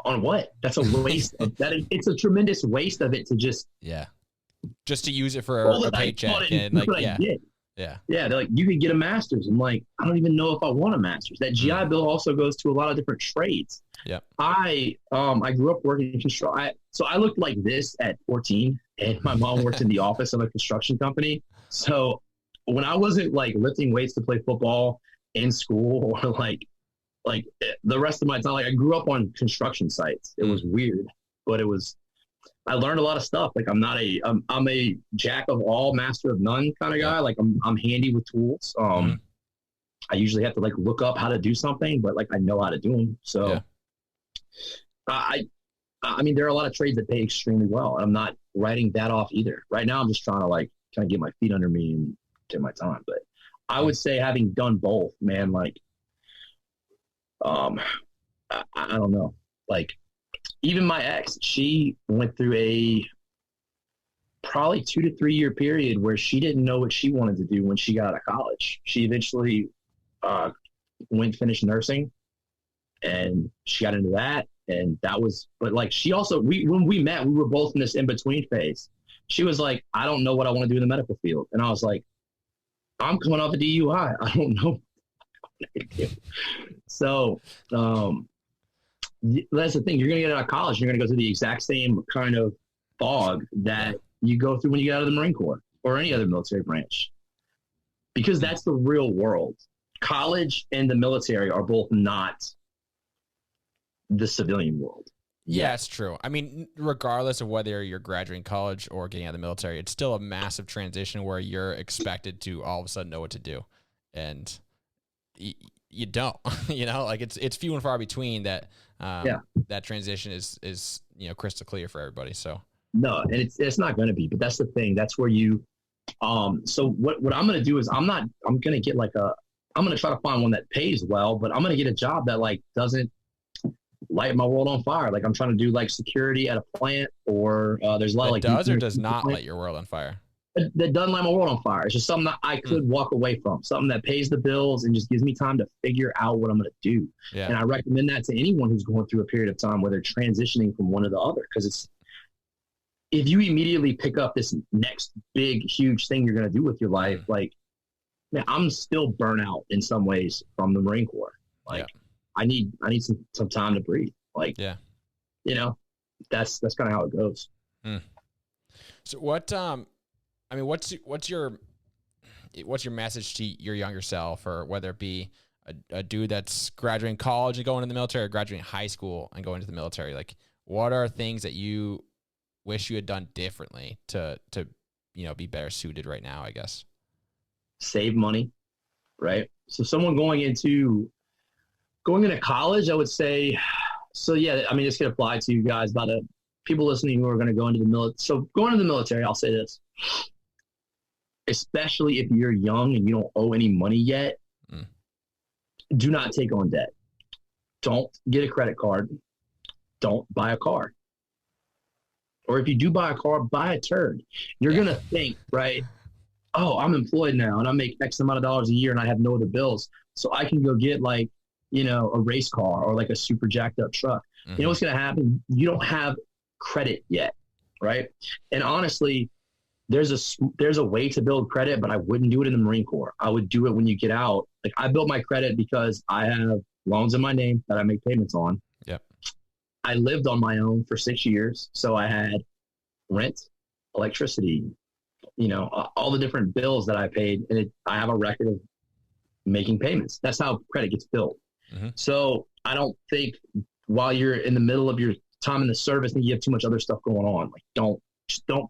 [SPEAKER 1] on what? That's a waste of that. It's a tremendous waste of it to just
[SPEAKER 2] to use it for a paycheck. And like, yeah.
[SPEAKER 1] They're like, you could get a master's. I'm like, I don't even know if I want a master's. That GI Bill also goes to a lot of different trades.
[SPEAKER 2] Yeah.
[SPEAKER 1] I grew up working in construction. So I looked like this at 14, and my mom worked in the office of a construction company. So when I wasn't like lifting weights to play football in school or like the rest of my time, like I grew up on construction sites. It was weird, but I learned a lot of stuff. Like I'm a jack of all, master of none kind of guy. Like I'm handy with tools. I usually have to like look up how to do something, but like I know how to do them. So I mean, there are a lot of trades that pay extremely well. And I'm not writing that off either. Right now, I'm just trying to like kind of get my feet under me and take my time. But I would say having done both, man, like, I don't know. Like, even my ex, she went through a probably 2 to 3 year period where she didn't know what she wanted to do when she got out of college. She eventually finished nursing, and she got into that. And that was, but like, she also, when we met, we were both in this in-between phase. She was like, I don't know what I want to do in the medical field. And I was like, I'm coming off a DUI. I don't know. So that's the thing. You're going to get out of college. You're going to go through the exact same kind of fog that you go through when you get out of the Marine Corps or any other military branch, because that's the real world. College and the military are both not the civilian world.
[SPEAKER 2] Yeah, it's true. I mean, regardless of whether you're graduating college or getting out of the military, it's still a massive transition where you're expected to all of a sudden know what to do. And you don't, like it's few and far between that that transition is crystal clear for everybody. So
[SPEAKER 1] no, and it's not going to be, but that's the thing. That's where you, so what I'm going to do is I'm going to get I'm going to try to find one that pays well, but I'm going to get a job that like doesn't light my world on fire. Like I'm trying to do like security at a plant, or there's a lot of like
[SPEAKER 2] does or does not light your world on fire.
[SPEAKER 1] That doesn't light my world on fire. It's just something that I could walk away from, something that pays the bills and just gives me time to figure out what I'm going to do. Yeah. And I recommend that to anyone who's going through a period of time where they're transitioning from one to the other, because if you immediately pick up this next big, huge thing you're going to do with your life, like, man, I'm still burnt out in some ways from the Marine Corps. Like, I need some time to breathe. Like, that's kind of how it goes.
[SPEAKER 2] So what, what's your message to your younger self, or whether it be a dude that's graduating college and going into the military, or graduating high school and going into the military? Like, what are things that you wish you had done differently to be better suited right now, I guess?
[SPEAKER 1] Save money, right? So someone going into college, I would say, so yeah, I mean, this could apply to you guys, about people listening who are going to go into the military. So going into the military, I'll say this, especially if you're young and you don't owe any money yet, do not take on debt. Don't get a credit card. Don't buy a car. Or if you do buy a car, buy a turd. You're going to think, right, oh, I'm employed now and I make X amount of dollars a year and I have no other bills, so I can go get like, a race car or like a super jacked up truck. You know what's going to happen? You don't have credit yet, right? And honestly, there's a way to build credit, but I wouldn't do it in the Marine Corps. I would do it when you get out. Like, I built my credit because I have loans in my name that I make payments on.
[SPEAKER 2] Yep.
[SPEAKER 1] I lived on my own for 6 years, so I had rent, electricity, all the different bills that I paid, and I have a record of making payments. That's how credit gets built. So I don't think while you're in the middle of your time in the service and you have too much other stuff going on, like don't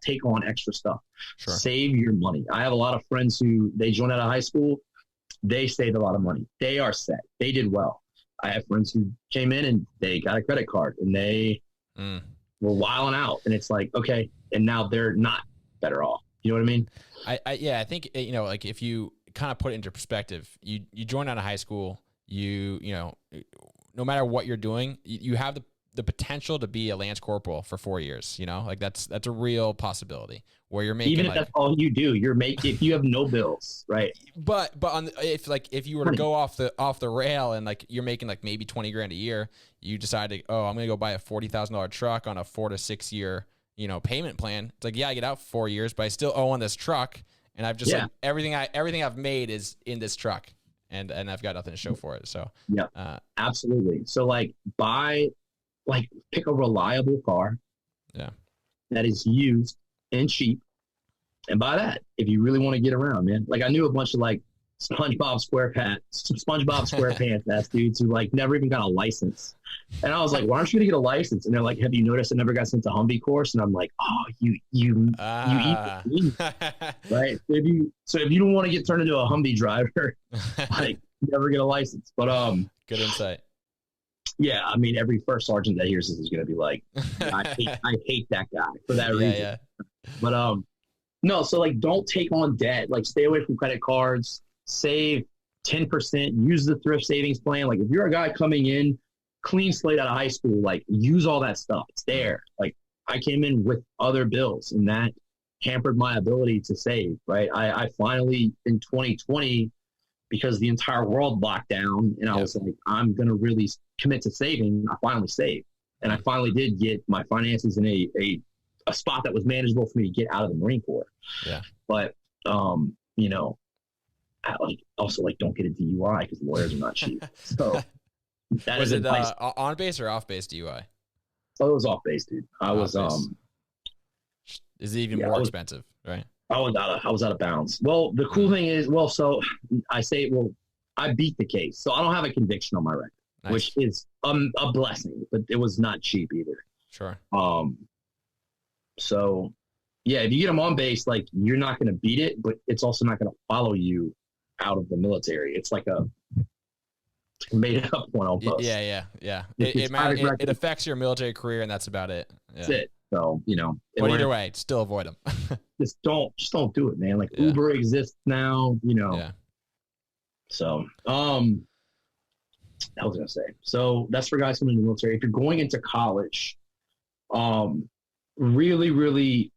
[SPEAKER 1] take on extra stuff. Sure. Save your money. I have a lot of friends who they joined out of high school. They saved a lot of money. They are set. They did well. I have friends who came in and they got a credit card and they were wilding out, and it's like, okay, and now they're not better off. You know what I mean?
[SPEAKER 2] I think, like if you kind of put it into perspective, you join out of high school, no matter what you're doing, you have the potential to be a Lance Corporal for 4 years. You know, like that's a real possibility where you're making,
[SPEAKER 1] even if that's all you do, if you have no bills, right?
[SPEAKER 2] But if you were to go off the rail and like you're making like maybe 20 grand a year, you decide to, I'm gonna go buy a $40,000 truck on a 4 to 6 year payment plan. It's like, yeah, I get out 4 years, but I still owe on this truck, and I've just like everything I've made is in this truck, and I've got nothing to show for it. So
[SPEAKER 1] yeah, absolutely. So like pick a reliable car, that is used and cheap, and buy that if you really want to get around, man. Like I knew a bunch of like SpongeBob SquarePants ass dudes who like never even got a license, and I was like, why aren't you gonna get a license? And they're like, have you noticed I never got sent to Humvee course? And I'm like, oh, you eat the beans, right? So if you don't want to get turned into a Humvee driver, like never get a license. But
[SPEAKER 2] good insight.
[SPEAKER 1] Yeah, I mean, every first sergeant that hears this is going to be like, I hate that guy for that reason.
[SPEAKER 2] Yeah.
[SPEAKER 1] But no, so like, don't take on debt. Like, stay away from credit cards. Save 10%. Use the thrift savings plan. Like, if you're a guy coming in clean slate out of high school, like, use all that stuff. It's there. Like, I came in with other bills, and that hampered my ability to save. Right. I finally in 2020, because the entire world locked down, and I was like, I'm going to really commit to saving. I finally saved, and I finally did get my finances in a spot that was manageable for me to get out of the Marine Corps.
[SPEAKER 2] Yeah.
[SPEAKER 1] But, also don't get a DUI because lawyers are not cheap. So that
[SPEAKER 2] was
[SPEAKER 1] is
[SPEAKER 2] it on base or off base DUI?
[SPEAKER 1] Oh, it was off base, dude. I was,
[SPEAKER 2] is it even more expensive, right?
[SPEAKER 1] I was out of bounds. Well, the cool thing is, I beat the case, so I don't have a conviction on my record, which is a blessing, but it was not cheap either.
[SPEAKER 2] Sure.
[SPEAKER 1] So yeah, if you get them on base, like, you're not going to beat it, but it's also not going to follow you out of the military. It's like a made up one almost.
[SPEAKER 2] Yeah. It affects your military career, and that's about it. Yeah.
[SPEAKER 1] That's it. So,
[SPEAKER 2] but either way, still avoid them.
[SPEAKER 1] just don't do it, man. Like, Uber exists now,
[SPEAKER 2] Yeah.
[SPEAKER 1] So, I was going to say, so that's for guys coming into the military. If you're going into college, really, really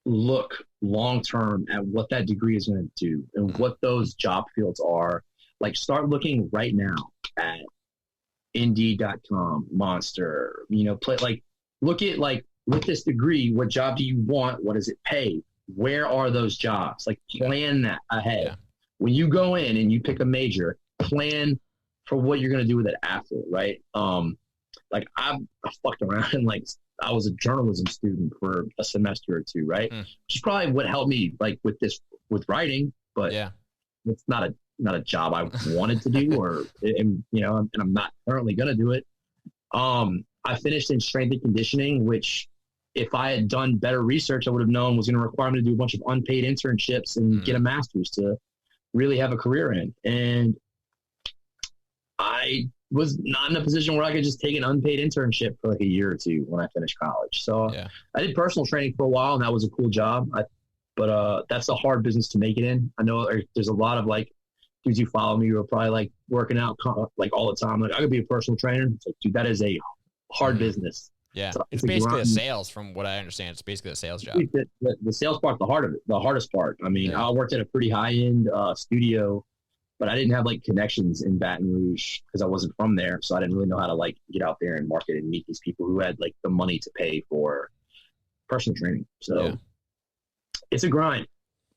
[SPEAKER 1] look long-term at what that degree is going to do and what those job fields are. Like, start looking right now at Indeed.com, Monster, look at, like, with this degree, what job do you want? What does it pay? Where are those jobs? Like, plan that ahead.
[SPEAKER 2] Yeah.
[SPEAKER 1] When you go in and you pick a major, plan for what you're going to do with it after, right? Like, I fucked around and, like, I was a journalism student for a semester or two, right? Which is probably what helped me, like, with writing, but it's not a job I wanted to do, and I'm not currently going to do it. I finished in strength and conditioning, which, if I had done better research, I would have known was going to require me to do a bunch of unpaid internships and get a master's to really have a career in. And I was not in a position where I could just take an unpaid internship for like a year or two when I finished college. So I did personal training for a while, and that was a cool job. But that's a hard business to make it in. I know there's a lot of like dudes who follow me who are probably like working out like all the time. Like, I could be a personal trainer. It's like, dude, that is a hard business.
[SPEAKER 2] Yeah, so it's basically a sales, from what I understand. It's basically a sales job.
[SPEAKER 1] The sales part's the heart of it, the hardest part. I mean, I worked at a pretty high-end studio, but I didn't have like connections in Baton Rouge because I wasn't from there. So I didn't really know how to like get out there and market and meet these people who had like the money to pay for personal training. So it's a grind,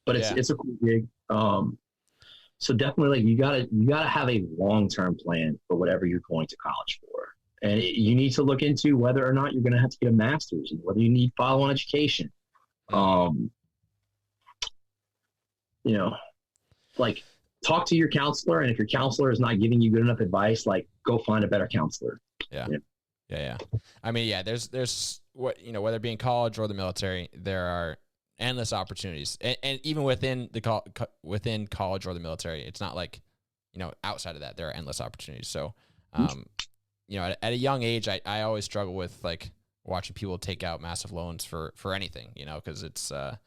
[SPEAKER 1] but it's a cool gig. So definitely, like, you gotta have a long-term plan for whatever you're going to college for. And you need to look into whether or not you're going to have to get a master's and whether you need follow-on education. Like, talk to your counselor. And if your counselor is not giving you good enough advice, like, go find a better counselor.
[SPEAKER 2] Yeah. I mean, there's whether it be in college or the military, there are endless opportunities. And even within within college or the military, it's not like, outside of that, there are endless opportunities. So, at a young age, I always struggle with like watching people take out massive loans for anything, because it's I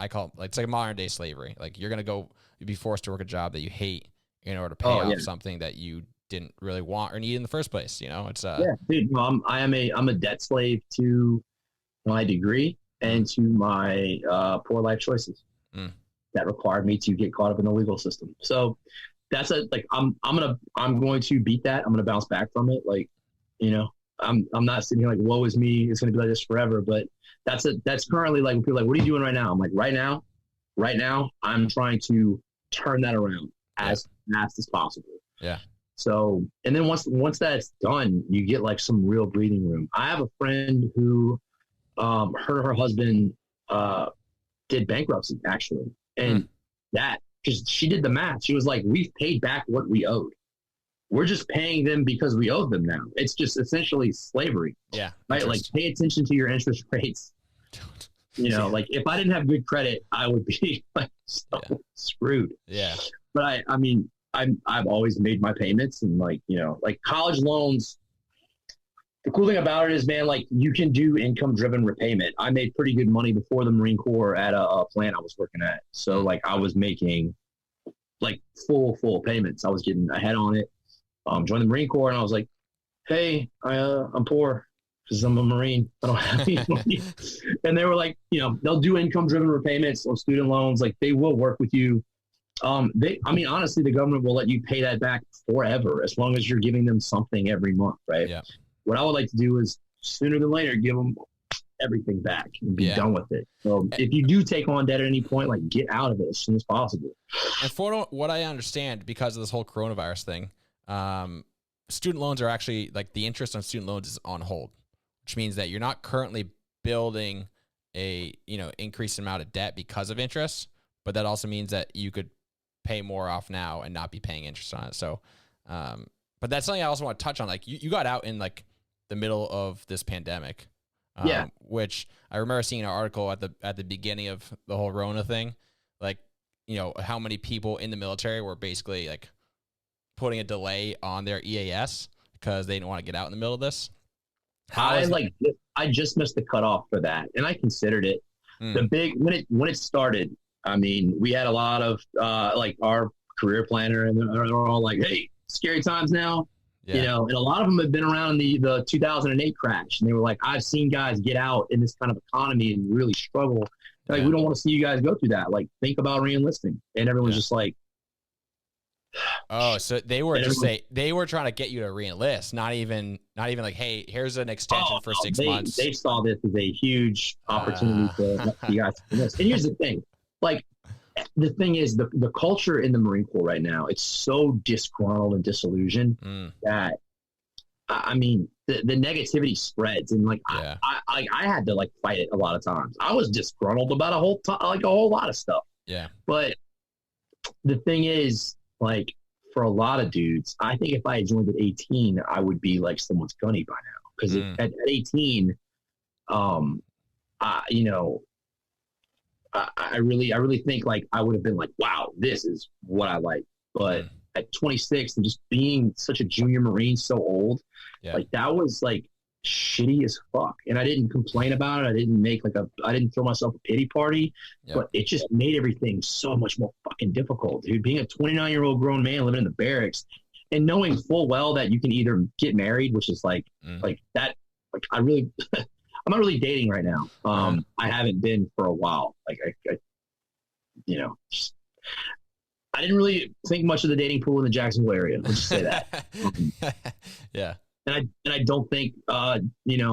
[SPEAKER 2] call it, like, it's like modern day slavery. Like, you'd be forced to work a job that you hate in order to pay off something that you didn't really want or need in the first place. It's
[SPEAKER 1] yeah, dude. No, I'm a debt slave to my degree and to my poor life choices that required me to get caught up in the legal system. So that's I'm going to beat that. I'm gonna bounce back from it. Like, I'm not sitting here like, woe is me, it's gonna be like this forever. But that's currently like, people are like, what are you doing right now? I'm like, right now I'm trying to turn that around as fast as possible.
[SPEAKER 2] Yeah.
[SPEAKER 1] So, and then once that's done, you get like some real breathing room. I have a friend who, her husband, did bankruptcy actually. And because she did the math, she was like, we've paid back what we owed. We're just paying them because we owe them now. It's just essentially slavery.
[SPEAKER 2] Yeah.
[SPEAKER 1] Right. Like, pay attention to your interest rates. Like, if I didn't have good credit, I would be like screwed.
[SPEAKER 2] Yeah.
[SPEAKER 1] But I mean, I've always made my payments, and like college loans. The cool thing about it is, man, like, you can do income driven repayment. I made pretty good money before the Marine Corps at a plant I was working at. So like, I was making like full payments. I was getting ahead on it. Joined the Marine Corps, and I was like, hey, I'm poor because I'm a Marine. I don't have any money. And they were like, they'll do income driven repayments on student loans. Like, they will work with you. Honestly, the government will let you pay that back forever as long as you're giving them something every month, right?
[SPEAKER 2] Yeah.
[SPEAKER 1] What I would like to do is, sooner than later, give them everything back and be done with it. So if you do take on debt at any point, like, get out of it as soon as possible.
[SPEAKER 2] And for what I understand, because of this whole coronavirus thing, student loans are actually, like, the interest on student loans is on hold, which means that you're not currently building a, increased amount of debt because of interest, but that also means that you could pay more off now and not be paying interest on it. So, but that's something I also want to touch on. Like, you got out in like the middle of this pandemic, which I remember seeing an article at the beginning of the whole Rona thing, like, how many people in the military were basically like putting a delay on their EAS because they didn't want to get out in the middle of this.
[SPEAKER 1] I just missed the cutoff for that, and I considered it. When it started. I mean, we had a lot of like our career planner, and they're all like, hey, scary times now. And a lot of them have been around the 2008 crash, and they were like, I've seen guys get out in this kind of economy and really struggle. Like, we don't want to see you guys go through that. Like, think about re-enlisting. And everyone's just like,
[SPEAKER 2] oh, so they were they were trying to get you to re-enlist, not even like, hey, here's an extension for 6 months.
[SPEAKER 1] They saw this as a huge opportunity to let you guys enlist. And here's the thing, like, the thing is, the culture in the Marine Corps right now, it's so disgruntled and disillusioned that, I mean, the negativity spreads, and like, I had to like fight it a lot of times. I was disgruntled about a whole lot of stuff. Yeah. But the thing is, like, for a lot of dudes, I think if I had joined at 18, I would be like someone's gunny by now. Because at 18, I really think like I would have been like, wow, this is what I like. But at 26 and just being such a junior Marine, so old, like, that was like shitty as fuck. And I didn't complain about it. I didn't throw myself a pity party, but it just made everything so much more fucking difficult, dude. Being a 29-year-old grown man living in the barracks and knowing full well that you can either get married, which is like that, like, I really, I'm not really dating right now. I haven't been for a while. Like, I didn't really think much of the dating pool in the Jacksonville area. Let's just say that. And I don't think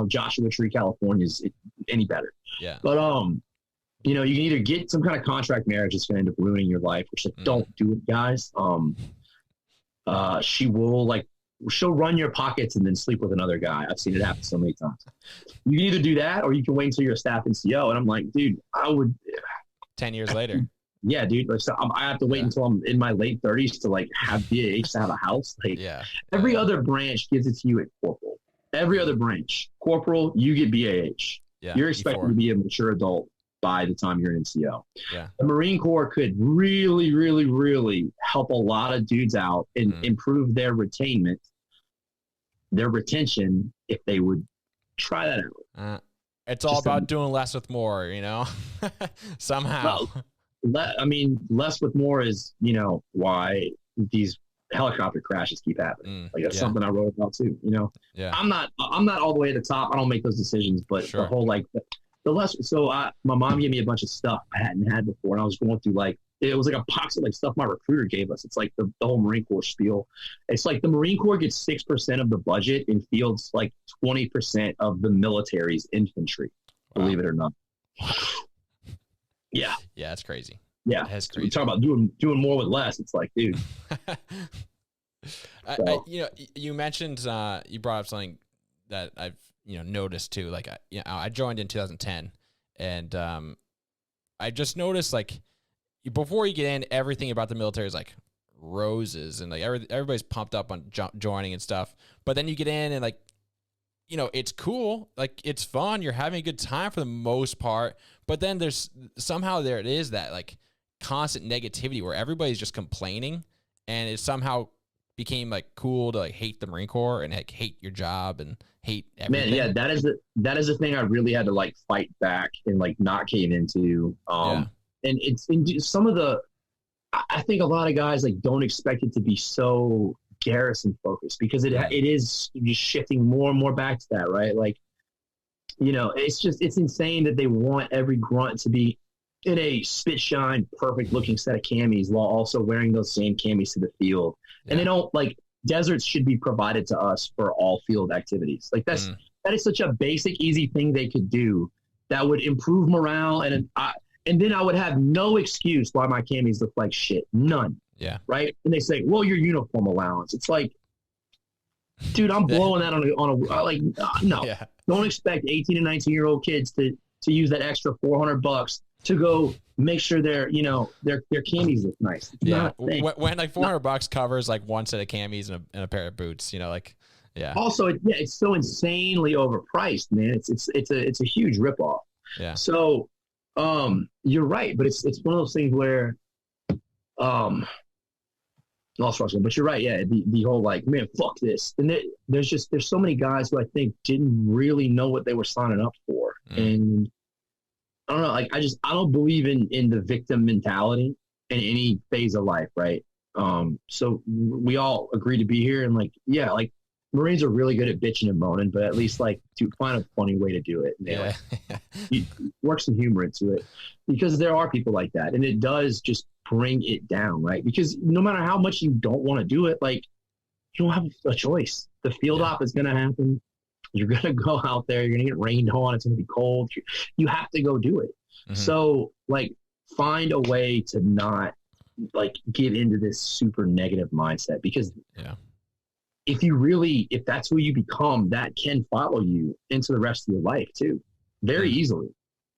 [SPEAKER 1] Joshua Tree, California is any better. Yeah. But you can either get some kind of contract marriage that's going to end up ruining your life, which, like, don't do it, guys. She'll run your pockets and then sleep with another guy. I've seen it happen so many times. You can either do that, or you can wait until you're a staff NCO. And I'm like, dude, I would.
[SPEAKER 2] 10 years later.
[SPEAKER 1] Yeah, dude. So I have to wait until I'm in my late 30s to like have the age to have a house. Like, every other branch gives it to you at corporal. Every other branch, corporal, you get BAH. Yeah, you're expected to be a mature adult by the time you're an NCO. Yeah. The Marine Corps could really, really, really help a lot of dudes out and improve their retention if they would try that out.
[SPEAKER 2] It's all about doing less with more, somehow.
[SPEAKER 1] Well, less with more is, why these helicopter crashes keep happening. Like that's
[SPEAKER 2] yeah.
[SPEAKER 1] something I wrote about too. You know,
[SPEAKER 2] Yeah.
[SPEAKER 1] I'm not all the way at the top. I don't make those decisions, but
[SPEAKER 2] Sure.
[SPEAKER 1] the whole like the less. So my mom gave me a bunch of stuff I hadn't had before, and I was going through like it was like a box of like stuff my recruiter gave us. It's like the whole Marine Corps spiel. It's like the Marine Corps gets 6% of the budget and fields like 20% of the military's infantry. Wow. Believe it or not. Yeah.
[SPEAKER 2] Yeah, that's crazy.
[SPEAKER 1] Yeah,
[SPEAKER 2] that's crazy.
[SPEAKER 1] We talk about doing more with less. It's like, dude.
[SPEAKER 2] You mentioned you brought up something that I've noticed too. Like I joined in 2010, and I just noticed like before you get in, everything about the military is like roses and like everybody's pumped up on joining and stuff. But then you get in and like it's cool, like it's fun. You're having a good time for the most part. But then there's somehow there it is that like constant negativity where everybody's just complaining, and it somehow became like cool to like hate the Marine Corps and like hate your job and hate everything.
[SPEAKER 1] Man, yeah, that is the thing I really had to like fight back and like not cave into. And it's some of the, I think a lot of guys like don't expect it to be so garrison focused because it is just shifting more and more back to that, right? Like, it's insane that they want every grunt to be in a spit shine, perfect looking set of camis while also wearing those same camis to the field. Yeah. And they don't like deserts should be provided to us for all field activities. Like that is such a basic, easy thing they could do that would improve morale. And then I would have no excuse why my camis look like shit. None.
[SPEAKER 2] Yeah.
[SPEAKER 1] Right. And they say, well, your uniform allowance. It's like, dude, I'm blowing that no. Yeah. Don't expect 18 and 19-year-old kids to use that extra $400 to go make sure their camis look nice. It's
[SPEAKER 2] yeah. When like $400 covers like one set of camis and a pair of boots, yeah.
[SPEAKER 1] Also, it's so insanely overpriced, man. It's a huge ripoff.
[SPEAKER 2] Yeah.
[SPEAKER 1] So, you're right, but it's one of those things where, lost Russell, but you're right. Yeah. The whole like, man, fuck this. And there's so many guys who I think didn't really know what they were signing up for. And I don't know, like, I don't believe in the victim mentality in any phase of life. Right. So we all agree to be here and like, yeah, like Marines are really good at bitching and moaning, but at least like to find a funny way to do it. And they you work some humor into it because there are people like that. And it does just bring it down, right? Because no matter how much you don't want to do it, like you don't have a choice. The field op is going to happen. You're going to go out there. You're going to get rained on. It's going to be cold. You have to go do it. Mm-hmm. So like find a way to not like get into this super negative mindset because if that's who you become, that can follow you into the rest of your life too. Very easily.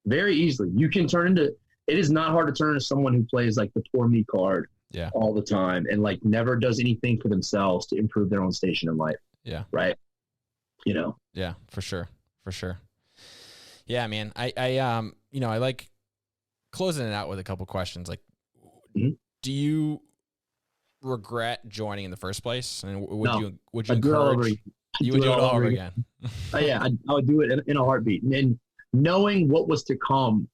[SPEAKER 1] You can turn into, it is not hard to turn into someone who plays like the poor me card all the time and like never does anything for themselves to improve their own station in life. Yeah. Right.
[SPEAKER 2] Yeah, for sure. Yeah, man. I like closing it out with a couple questions. Like, do you regret joining in the first place? And would you encourage? You would do it all over again.
[SPEAKER 1] Yeah, I would do it in a heartbeat. And knowing what was to come.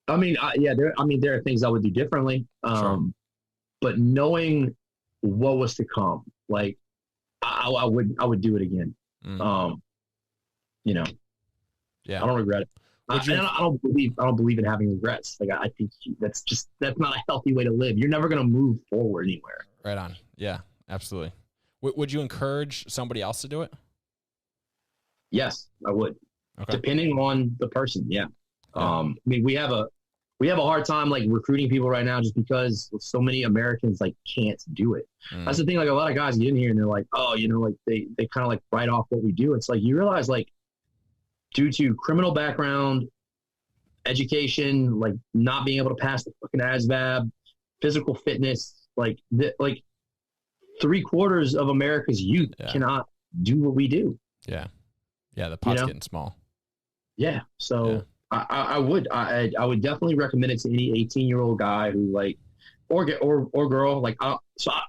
[SPEAKER 1] I mean, there are things I would do differently. Sure. But knowing what was to come, like I would do it again. Yeah, I don't regret it. I don't believe in having regrets. Like I think that's not a healthy way to live. You're never going to move forward anywhere.
[SPEAKER 2] Right on. Yeah, absolutely. Would you encourage somebody else to do it?
[SPEAKER 1] Yes, I would. Okay. Depending on the person. Yeah. I mean, we have a hard time like recruiting people right now just because so many Americans like can't do it. That's the thing. Like a lot of guys get in here and they're like, oh, like they kind of like write off what we do. It's like, you realize like due to criminal background, education, like not being able to pass the fucking ASVAB, physical fitness, like 3/4 of America's youth cannot do what we do.
[SPEAKER 2] Yeah. Yeah. The pot's getting small.
[SPEAKER 1] Yeah. So I would definitely recommend it to any 18-year-old guy who like, or girl, like, I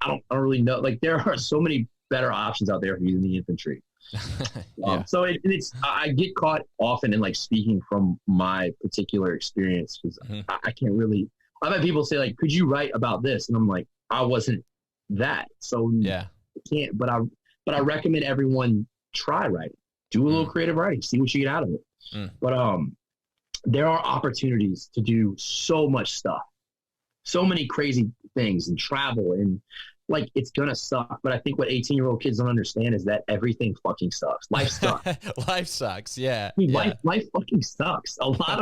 [SPEAKER 1] don't really know. Like there are so many better options out there for using the infantry. So I get caught often in like speaking from my particular experience because I can't really. I've had people say like, "Could you write about this?" And I'm like, I wasn't that. So
[SPEAKER 2] yeah,
[SPEAKER 1] I can't, but I recommend everyone try writing, do a little creative writing, see what you get out of it. But there are opportunities to do so much stuff, so many crazy things, and travel, and like, it's gonna suck. But I think what 18-year-old kids don't understand is that everything fucking sucks. Life sucks.
[SPEAKER 2] Life sucks. Yeah.
[SPEAKER 1] I mean,
[SPEAKER 2] yeah.
[SPEAKER 1] life fucking sucks. A lot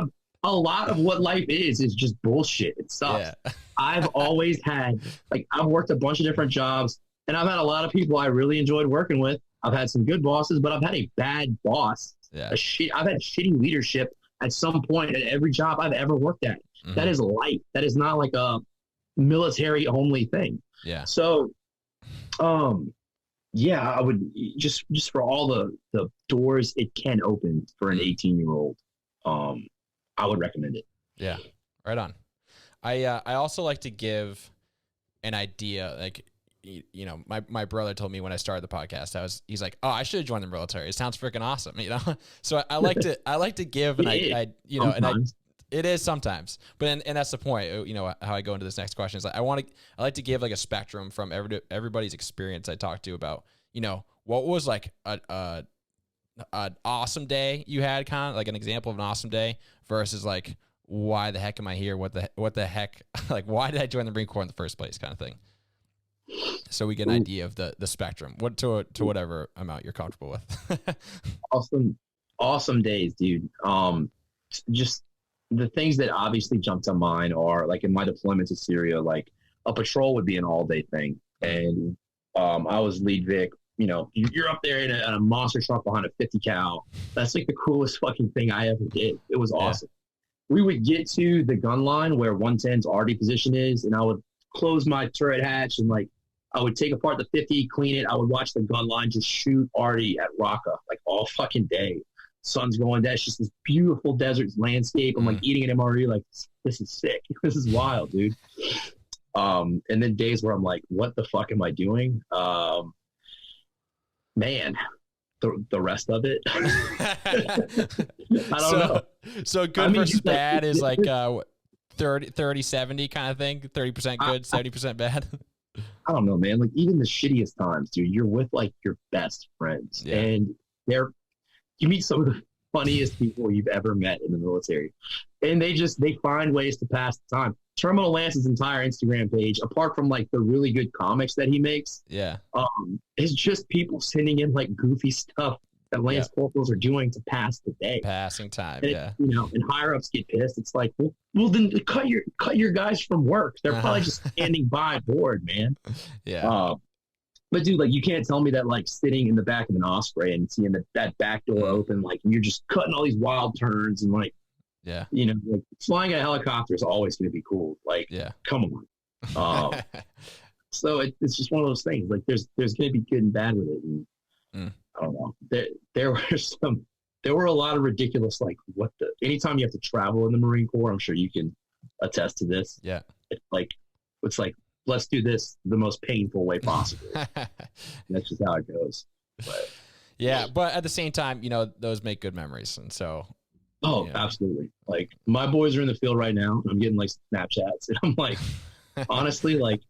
[SPEAKER 1] of what life is just bullshit. It sucks.
[SPEAKER 2] Yeah.
[SPEAKER 1] I've always had, like, I've worked a bunch of different jobs, and I've had a lot of people I really enjoyed working with. I've had some good bosses, but I've had a bad boss.
[SPEAKER 2] Yeah.
[SPEAKER 1] I've had shitty leadership at some point at every job I've ever worked at. That is life. That is not like a military only thing.
[SPEAKER 2] Yeah.
[SPEAKER 1] So, yeah, I would just for all the doors it can open for an 18-year-old, I would recommend it.
[SPEAKER 2] Yeah. Right on. I also like to give an idea, like, you know, my brother told me when I started the podcast, he's like, oh, I should have joined the military. It sounds freaking awesome, you know? So I like to give it is sometimes, but and that's the point, you know, how I go into this next question is like, I like to give like a spectrum from everybody's experience I talked to about, you know, what was like an awesome day you had, kind of like an example of an awesome day versus like, why the heck am I here? What the heck? Like, why did I join the Marine Corps in the first place, kind of thing. So we get an idea of the spectrum, to whatever amount you're comfortable with.
[SPEAKER 1] Awesome days, dude. Just the things that obviously jump to mind are, like, in my deployment to Syria, like, a patrol would be an all day thing. And I was lead Vic. You know, you're up there in a monster truck behind a 50 cal. That's like the coolest fucking thing I ever did. It was awesome. We would get to the gun line where 110's RD position is, and I would close my turret hatch, and like, I would take apart the 50, clean it. I would watch the gun line just shoot RD at Raqqa like all fucking day. Sun's going down. It's just this beautiful desert landscape. I'm like eating an MRE, like, this is sick. This is wild, dude. And then days where I'm like, what the fuck am I doing? Man, the rest of it, I don't know.
[SPEAKER 2] So good versus bad is like 30-70 kind of thing. 30% good, 70% bad.
[SPEAKER 1] I don't know, man. Like, even the shittiest times, dude, you're with like your best friends, and you meet some of the funniest people you've ever met in the military, and they find ways to pass the time. Terminal Lance's entire Instagram page, apart from like the really good comics that he makes, is just people sending in like goofy stuff that Lance corporals are doing to pass the day,
[SPEAKER 2] passing time.
[SPEAKER 1] And, you know, and higher ups get pissed. It's like, well, then cut your guys from work. They're probably just standing by bored, man. But dude, like, you can't tell me that like sitting in the back of an Osprey and seeing that back door open, like, and you're just cutting all these wild turns and like, you know, like, flying a helicopter is always going to be cool. Like, come on. So it's just one of those things. Like, there's going to be good and bad with it. And I don't know. There were a lot of ridiculous, like, anytime you have to travel in the Marine Corps, I'm sure you can attest to this. Yeah. It's like, let's do this the most painful way possible. That's just how it goes. But,
[SPEAKER 2] but at the same time, you know, those make good memories. And so.
[SPEAKER 1] Oh, you know. Absolutely. Like, my boys are in the field right now. I'm getting like Snapchats, and I'm like, honestly, like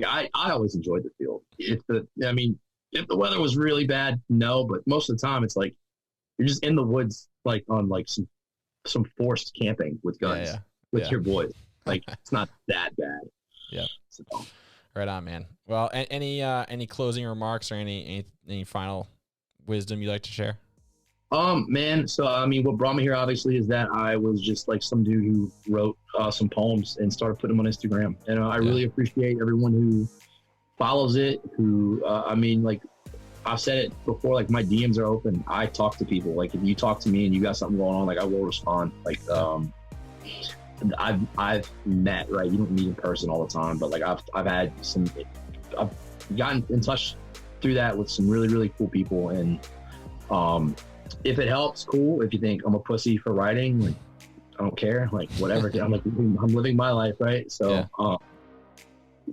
[SPEAKER 1] I always enjoyed the field. If the weather was really bad, no, but most of the time it's like you're just in the woods, like on like some forced camping with guns with your boys. Like, it's not that bad.
[SPEAKER 2] Yeah. So, right on, man. Well, any closing remarks or any final wisdom you'd like to share?
[SPEAKER 1] Man, so I mean, what brought me here obviously is that I was just like some dude who wrote some poems and started putting them on Instagram, and I really appreciate everyone who follows it. Who I mean, like, I've said it before, like, my DMs are open. I talk to people. Like, if you talk to me and you got something going on, like, I will respond. Like, I've met, right? You don't meet in person all the time, but like I've gotten in touch through that with some really, really cool people. And if it helps, cool. If you think I'm a pussy for writing, like, I don't care, like, whatever. I'm living my life, right? So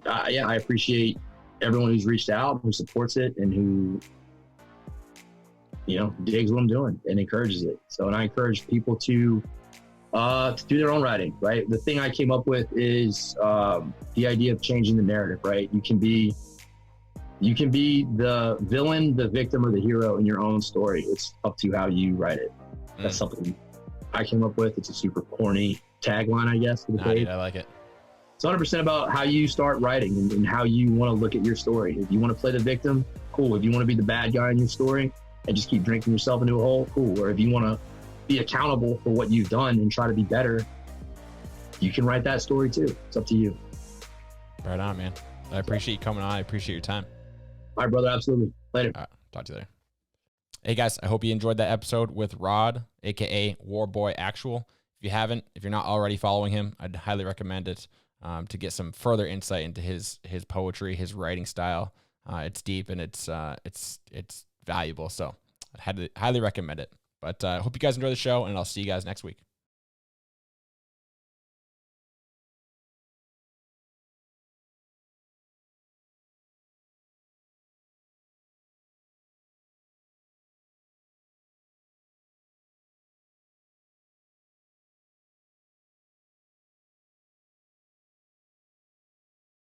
[SPEAKER 1] I appreciate everyone who's reached out, who supports it, and who, you know, digs what I'm doing and encourages it. So, and I encourage people to To do their own writing, right? The thing I came up with is the idea of changing the narrative, right? You can be the villain, the victim, or the hero in your own story. It's up to how you write it. That's something I came up with. It's a super corny tagline, I guess, for the page.
[SPEAKER 2] Dude, I like it.
[SPEAKER 1] It's 100% about how you start writing and how you want to look at your story. If you want to play the victim, cool. If you want to be the bad guy in your story and just keep drinking yourself into a hole, cool. Or if you want to be accountable for what you've done and try to be better, you can write that story too. It's up to you.
[SPEAKER 2] Right on, man. I appreciate you coming on. I appreciate your time.
[SPEAKER 1] All right, brother. Absolutely. Later.
[SPEAKER 2] All right, talk to you later. Hey guys, I hope you enjoyed that episode with Rod, aka Warboy Actual. If you're not already following him, I'd highly recommend it to get some further insight into his poetry, his writing style. It's deep and it's valuable. So I'd highly recommend it. But I hope you guys enjoy the show, and I'll see you guys next week.